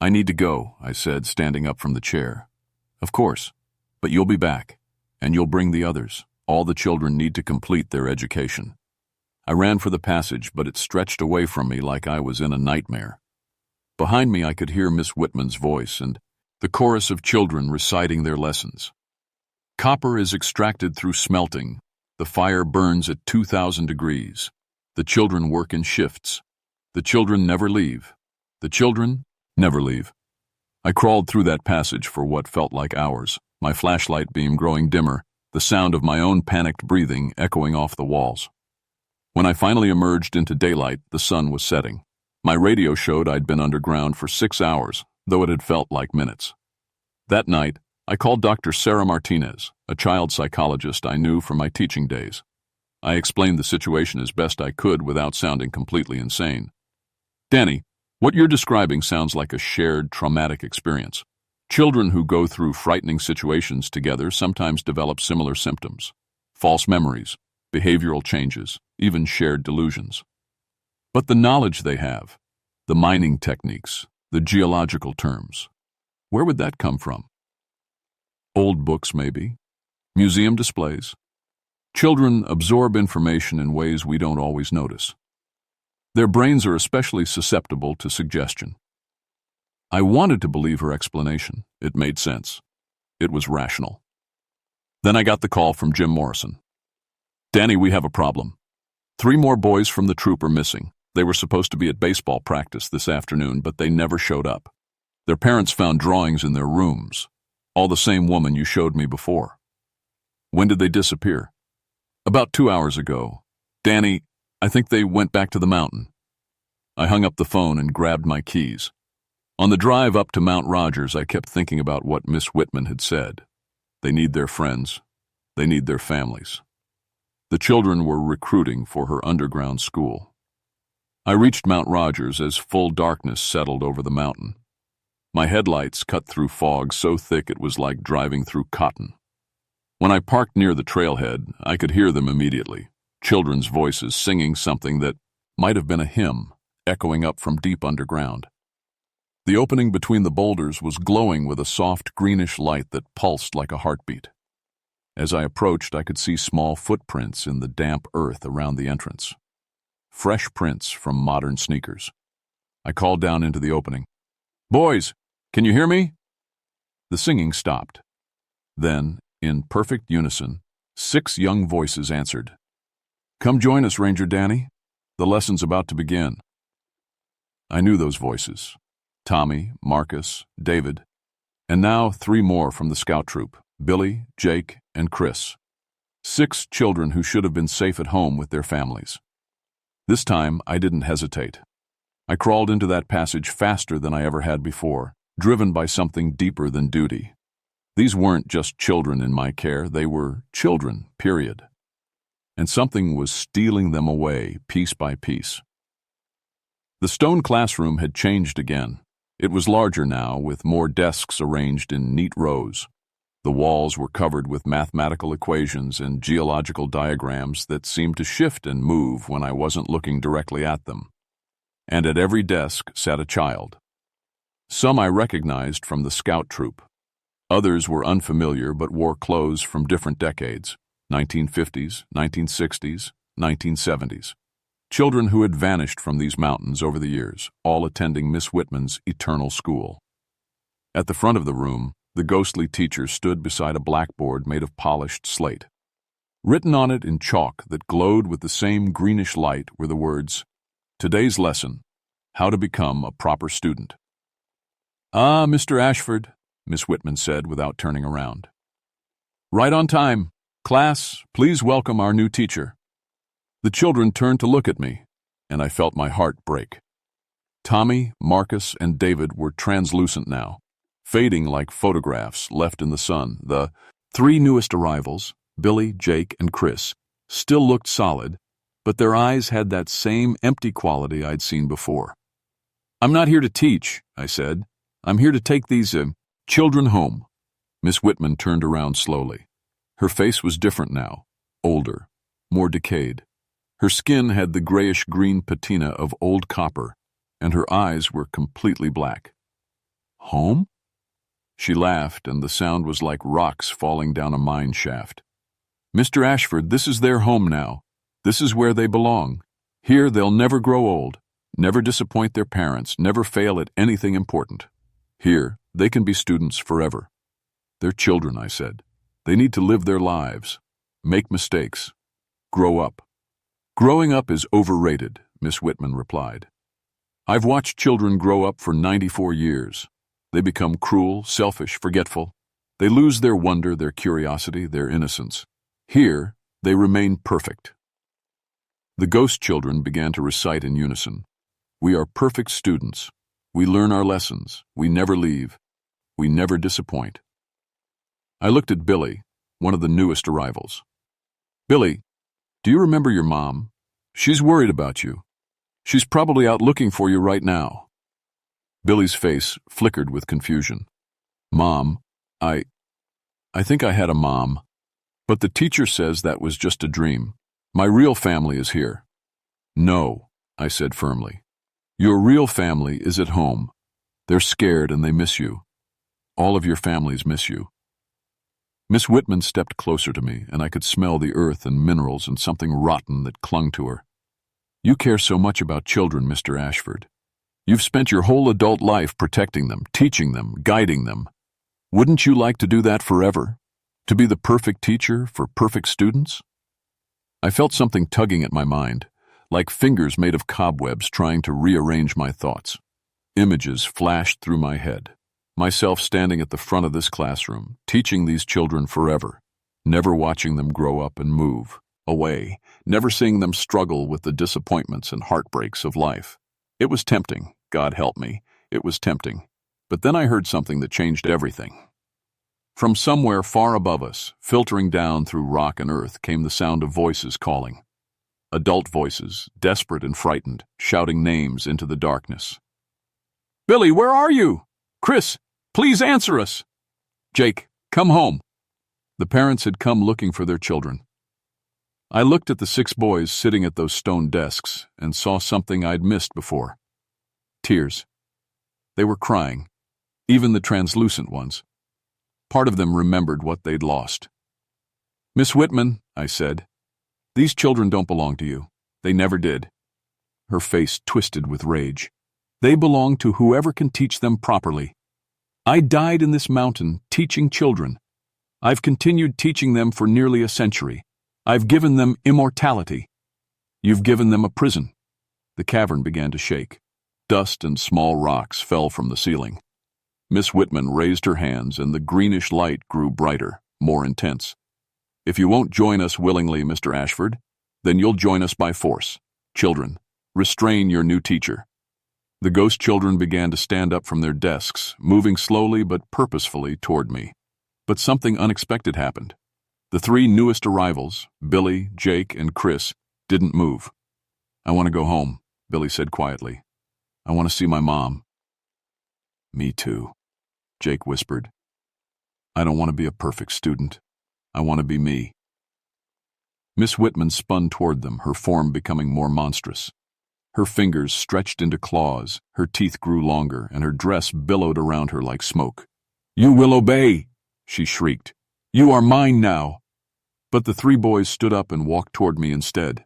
"I need to go," I said, standing up from the chair. "Of course, but you'll be back, and you'll bring the others. All the children need to complete their education." I ran for the passage, but it stretched away from me like I was in a nightmare. Behind me I could hear Miss Whitman's voice and the chorus of children reciting their lessons. "Copper is extracted through smelting. The fire burns at 2,000 degrees. The children work in shifts. The children never leave. The children never leave." I crawled through that passage for what felt like hours, my flashlight beam growing dimmer, the sound of my own panicked breathing echoing off the walls. When I finally emerged into daylight, the sun was setting. My radio showed I'd been underground for 6 hours, though it had felt like minutes. That night, I called Dr. Sarah Martinez, a child psychologist I knew from my teaching days. I explained the situation as best I could without sounding completely insane. "Danny, what you're describing sounds like a shared traumatic experience. Children who go through frightening situations together sometimes develop similar symptoms: false memories, behavioral changes, even shared delusions. But the knowledge they have, the mining techniques, the geological terms, where would that come from? Old books, maybe. Museum displays. Children absorb information in ways we don't always notice. Their brains are especially susceptible to suggestion." I wanted to believe her explanation. It made sense. It was rational. Then I got the call from Jim Morrison. "Danny, we have a problem. 3 more boys from the troop are missing. They were supposed to be at baseball practice this afternoon, but they never showed up. Their parents found drawings in their rooms, all the same woman you showed me before." "When did they disappear?" "About 2 hours ago. Danny, I think they went back to the mountain." I hung up the phone and grabbed my keys. On the drive up to Mount Rogers, I kept thinking about what Miss Whitman had said. They need their friends. They need their families. The children were recruiting for her underground school. I reached Mount Rogers as full darkness settled over the mountain. My headlights cut through fog so thick it was like driving through cotton. When I parked near the trailhead, I could hear them immediately, children's voices singing something that might have been a hymn, echoing up from deep underground. The opening between the boulders was glowing with a soft greenish light that pulsed like a heartbeat. As I approached, I could see small footprints in the damp earth around the entrance. Fresh prints from modern sneakers. I called down into the opening. "Boys, can you hear me?" The singing stopped. Then, in perfect unison, 6 young voices answered. "Come join us, Ranger Danny. The lesson's about to begin." I knew those voices. Tommy, Marcus, David, and now 3 more from the scout troop, Billy, Jake, and Chris. 6 children who should have been safe at home with their families. This time, I didn't hesitate. I crawled into that passage faster than I ever had before, driven by something deeper than duty. These weren't just children in my care, they were children, period. And something was stealing them away, piece by piece. The stone classroom had changed again. It was larger now, with more desks arranged in neat rows. The walls were covered with mathematical equations and geological diagrams that seemed to shift and move when I wasn't looking directly at them. And at every desk sat a child. Some I recognized from the scout troop. Others were unfamiliar but wore clothes from different decades, 1950s, 1960s, 1970s. Children who had vanished from these mountains over the years, all attending Miss Whitman's eternal school. At the front of the room, the ghostly teacher stood beside a blackboard made of polished slate. Written on it in chalk that glowed with the same greenish light were the words, "Today's lesson, how to become a proper student." "Ah, Mr. Ashford," Miss Whitman said without turning around. "Right on time. Class, please welcome our new teacher." The children turned to look at me, and I felt my heart break. Tommy, Marcus, and David were translucent now, fading like photographs left in the sun. The 3 newest arrivals, Billy, Jake, and Chris, still looked solid, but their eyes had that same empty quality I'd seen before. "I'm not here to teach," I said. "I'm here to take these children home." Miss Whitman turned around slowly. Her face was different now, older, more decayed. Her skin had the grayish-green patina of old copper, and her eyes were completely black. "Home?" She laughed, and the sound was like rocks falling down a mine shaft. "Mr. Ashford, this is their home now. This is where they belong. Here they'll never grow old, never disappoint their parents, never fail at anything important. Here, they can be students forever." "They're children," I said. "They need to live their lives, make mistakes, grow up." "Growing up is overrated," Miss Whitman replied. "I've watched children grow up for 94 years. They become cruel, selfish, forgetful. They lose their wonder, their curiosity, their innocence. Here, they remain perfect." The ghost children began to recite in unison. "We are perfect students. We learn our lessons. We never leave. We never disappoint." I looked at Billy, one of the newest arrivals. "Billy, do you remember your mom? She's worried about you. She's probably out looking for you right now." Billy's face flickered with confusion. "Mom, I think I had a mom, but the teacher says that was just a dream. My real family is here." "No," I said firmly. "Your real family is at home. They're scared and they miss you. All of your families miss you." Miss Whitman stepped closer to me, and I could smell the earth and minerals and something rotten that clung to her. "You care so much about children, Mr. Ashford. You've spent your whole adult life protecting them, teaching them, guiding them. Wouldn't you like to do that forever? To be the perfect teacher for perfect students?" I felt something tugging at my mind, like fingers made of cobwebs trying to rearrange my thoughts. Images flashed through my head. Myself standing at the front of this classroom, teaching these children forever, never watching them grow up and move away, never seeing them struggle with the disappointments and heartbreaks of life. It was tempting, God help me, it was tempting. But then I heard something that changed everything. From somewhere far above us, filtering down through rock and earth, came the sound of voices calling. Adult voices, desperate and frightened, shouting names into the darkness. "Billy, where are you?" Chris, please answer us! Jake, come home! The parents had come looking for their children. I looked at the 6 boys sitting at those stone desks and saw something I'd missed before. Tears. They were crying, even the translucent ones. Part of them remembered what they'd lost. Miss Whitman, I said, these children don't belong to you. They never did. Her face twisted with rage. They belong to whoever can teach them properly. I died in this mountain teaching children. I've continued teaching them for nearly a century. I've given them immortality. You've given them a prison. The cavern began to shake. Dust and small rocks fell from the ceiling. Miss Whitman raised her hands and the greenish light grew brighter, more intense. If you won't join us willingly, Mr. Ashford, then you'll join us by force. Children, restrain your new teacher. The ghost children began to stand up from their desks, moving slowly but purposefully toward me. But something unexpected happened. The 3 newest arrivals, Billy, Jake, and Chris, didn't move. I want to go home, Billy said quietly. I want to see my mom. Me too, Jake whispered. I don't want to be a perfect student. I want to be me. Miss Whitman spun toward them, her form becoming more monstrous. Her fingers stretched into claws, her teeth grew longer, and her dress billowed around her like smoke. You will obey, she shrieked. You are mine now. But the 3 boys stood up and walked toward me instead.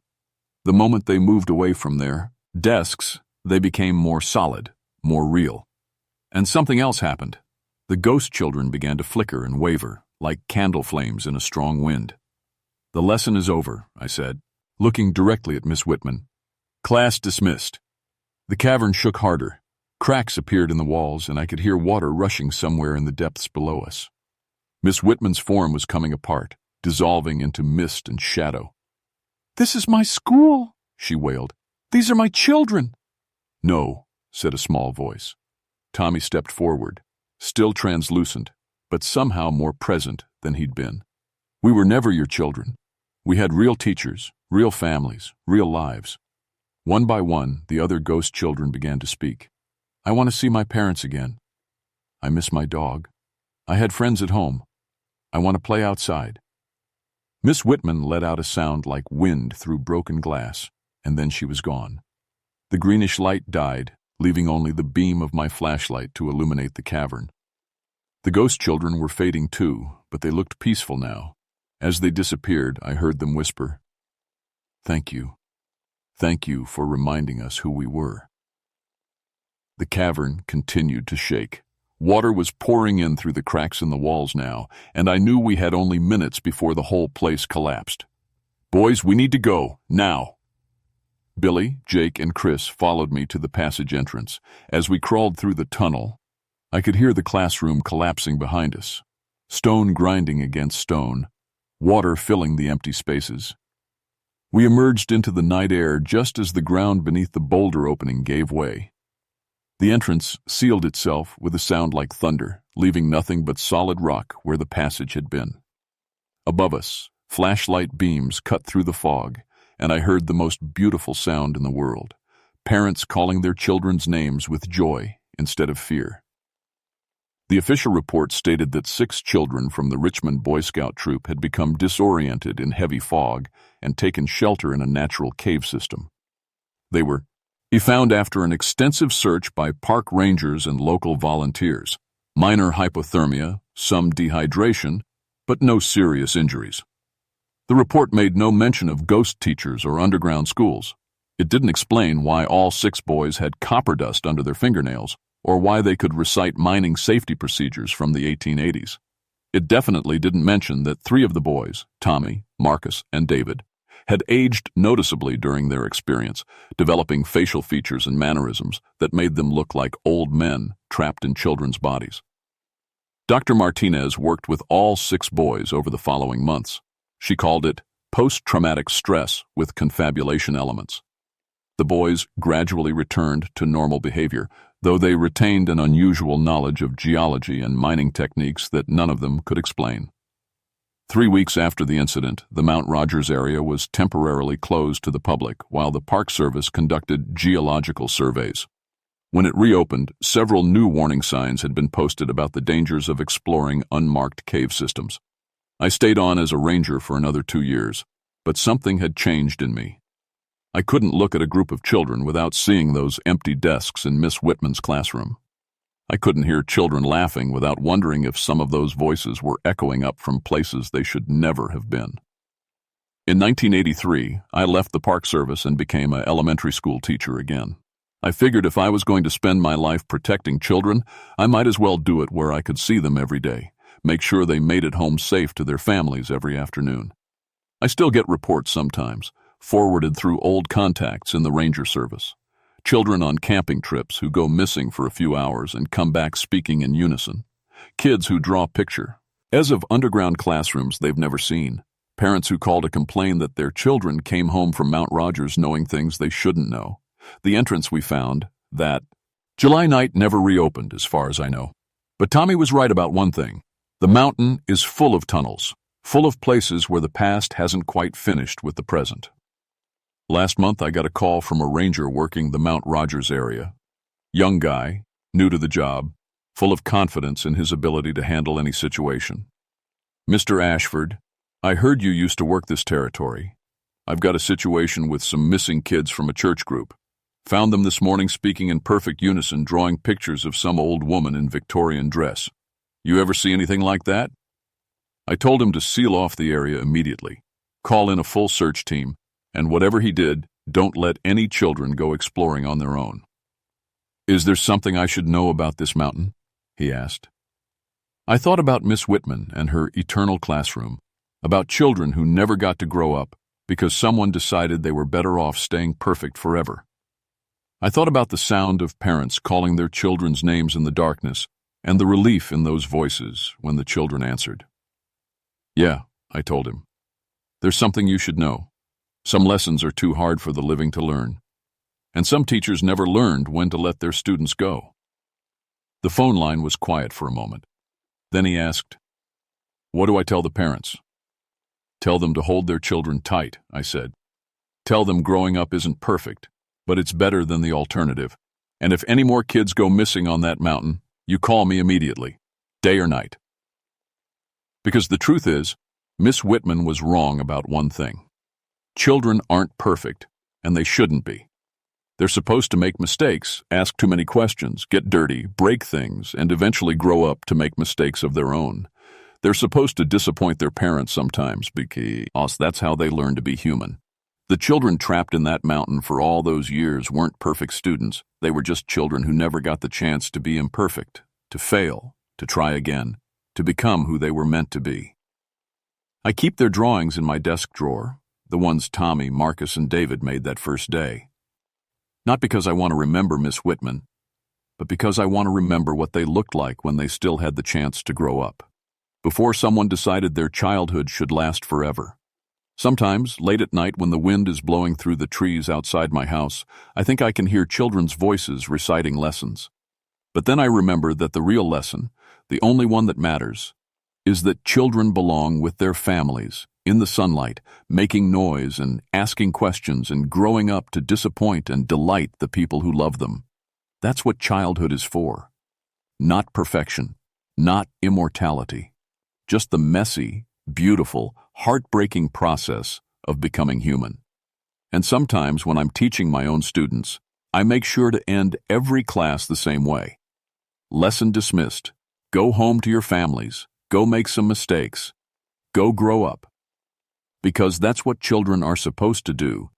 The moment they moved away from their desks, they became more solid, more real. And something else happened. The ghost children began to flicker and waver, like candle flames in a strong wind. The lesson is over, I said, looking directly at Miss Whitman. Class dismissed. The cavern shook harder. Cracks appeared in the walls, and I could hear water rushing somewhere in the depths below us. Miss Whitman's form was coming apart, dissolving into mist and shadow. This is my school, she wailed. These are my children. No, said a small voice. Tommy stepped forward, still translucent, but somehow more present than he'd been. We were never your children. We had real teachers, real families, real lives. One by one, the other ghost children began to speak. I want to see my parents again. I miss my dog. I had friends at home. I want to play outside. Miss Whitman let out a sound like wind through broken glass, and then she was gone. The greenish light died, leaving only the beam of my flashlight to illuminate the cavern. The ghost children were fading too, but they looked peaceful now. As they disappeared, I heard them whisper, "Thank you. Thank you for reminding us who we were." The cavern continued to shake. Water was pouring in through the cracks in the walls now, and I knew we had only minutes before the whole place collapsed. "Boys, we need to go, now." Billy, Jake, and Chris followed me to the passage entrance. As we crawled through the tunnel, I could hear the classroom collapsing behind us, stone grinding against stone, water filling the empty spaces. We emerged into the night air just as the ground beneath the boulder opening gave way. The entrance sealed itself with a sound like thunder, leaving nothing but solid rock where the passage had been. Above us, flashlight beams cut through the fog, and I heard the most beautiful sound in the world, parents calling their children's names with joy instead of fear. The official report stated that 6 children from the Richmond Boy Scout troop had become disoriented in heavy fog and taken shelter in a natural cave system. They were found after an extensive search by park rangers and local volunteers. Minor hypothermia, some dehydration, but no serious injuries. The report made no mention of ghost teachers or underground schools. It didn't explain why all 6 boys had copper dust under their fingernails, or why they could recite mining safety procedures from the 1880s. It definitely didn't mention that 3 of the boys, Tommy, Marcus, and David, had aged noticeably during their experience, developing facial features and mannerisms that made them look like old men trapped in children's bodies. Dr. Martinez worked with all 6 boys over the following months. She called it post-traumatic stress with confabulation elements. The boys gradually returned to normal behavior, though they retained an unusual knowledge of geology and mining techniques that none of them could explain. 3 weeks after the incident, the Mount Rogers area was temporarily closed to the public while the Park Service conducted geological surveys. When it reopened, several new warning signs had been posted about the dangers of exploring unmarked cave systems. I stayed on as a ranger for another 2 years, but something had changed in me. I couldn't look at a group of children without seeing those empty desks in Miss Whitman's classroom. I couldn't hear children laughing without wondering if some of those voices were echoing up from places they should never have been. In 1983, I left the Park Service and became an elementary school teacher again. I figured if I was going to spend my life protecting children, I might as well do it where I could see them every day, make sure they made it home safe to their families every afternoon. I still get reports sometimes, forwarded through old contacts in the Ranger Service. Children on camping trips who go missing for a few hours and come back speaking in unison. Kids who draw picture, as of underground classrooms they've never seen. Parents who call to complain that their children came home from Mount Rogers knowing things they shouldn't know. The entrance we found, that July night never reopened as far as I know. But Tommy was right about one thing. The mountain is full of tunnels, full of places where the past hasn't quite finished with the present. Last month I got a call from a ranger working the Mount Rogers area. Young guy, new to the job, full of confidence in his ability to handle any situation. Mr. Ashford, I heard you used to work this territory. I've got a situation with some missing kids from a church group. Found them this morning speaking in perfect unison, drawing pictures of some old woman in Victorian dress. You ever see anything like that? I told him to seal off the area immediately, call in a full search team, and whatever he did, don't let any children go exploring on their own. Is there something I should know about this mountain? He asked. I thought about Miss Whitman and her eternal classroom, about children who never got to grow up because someone decided they were better off staying perfect forever. I thought about the sound of parents calling their children's names in the darkness and the relief in those voices when the children answered. Yeah, I told him. There's something you should know. Some lessons are too hard for the living to learn, and some teachers never learned when to let their students go. The phone line was quiet for a moment. Then he asked, "What do I tell the parents?" "Tell them to hold their children tight," I said. "Tell them growing up isn't perfect, but it's better than the alternative. And if any more kids go missing on that mountain, you call me immediately, day or night." Because the truth is, Miss Whitman was wrong about one thing. Children aren't perfect, and they shouldn't be. They're supposed to make mistakes, ask too many questions, get dirty, break things, and eventually grow up to make mistakes of their own. They're supposed to disappoint their parents sometimes because that's how they learn to be human. The children trapped in that mountain for all those years weren't perfect students. They were just children who never got the chance to be imperfect, to fail, to try again, to become who they were meant to be. I keep their drawings in my desk drawer, the ones Tommy, Marcus, and David made that first day. Not because I want to remember Miss Whitman, but because I want to remember what they looked like when they still had the chance to grow up, before someone decided their childhood should last forever. Sometimes, late at night when the wind is blowing through the trees outside my house, I think I can hear children's voices reciting lessons. But then I remember that the real lesson, the only one that matters, is that children belong with their families, in the sunlight, making noise and asking questions and growing up to disappoint and delight the people who love them. That's what childhood is for. Not perfection, not immortality. Just the messy, beautiful, heartbreaking process of becoming human. And sometimes when I'm teaching my own students, I make sure to end every class the same way. Lesson dismissed. Go home to your families. Go make some mistakes. Go grow up. Because that's what children are supposed to do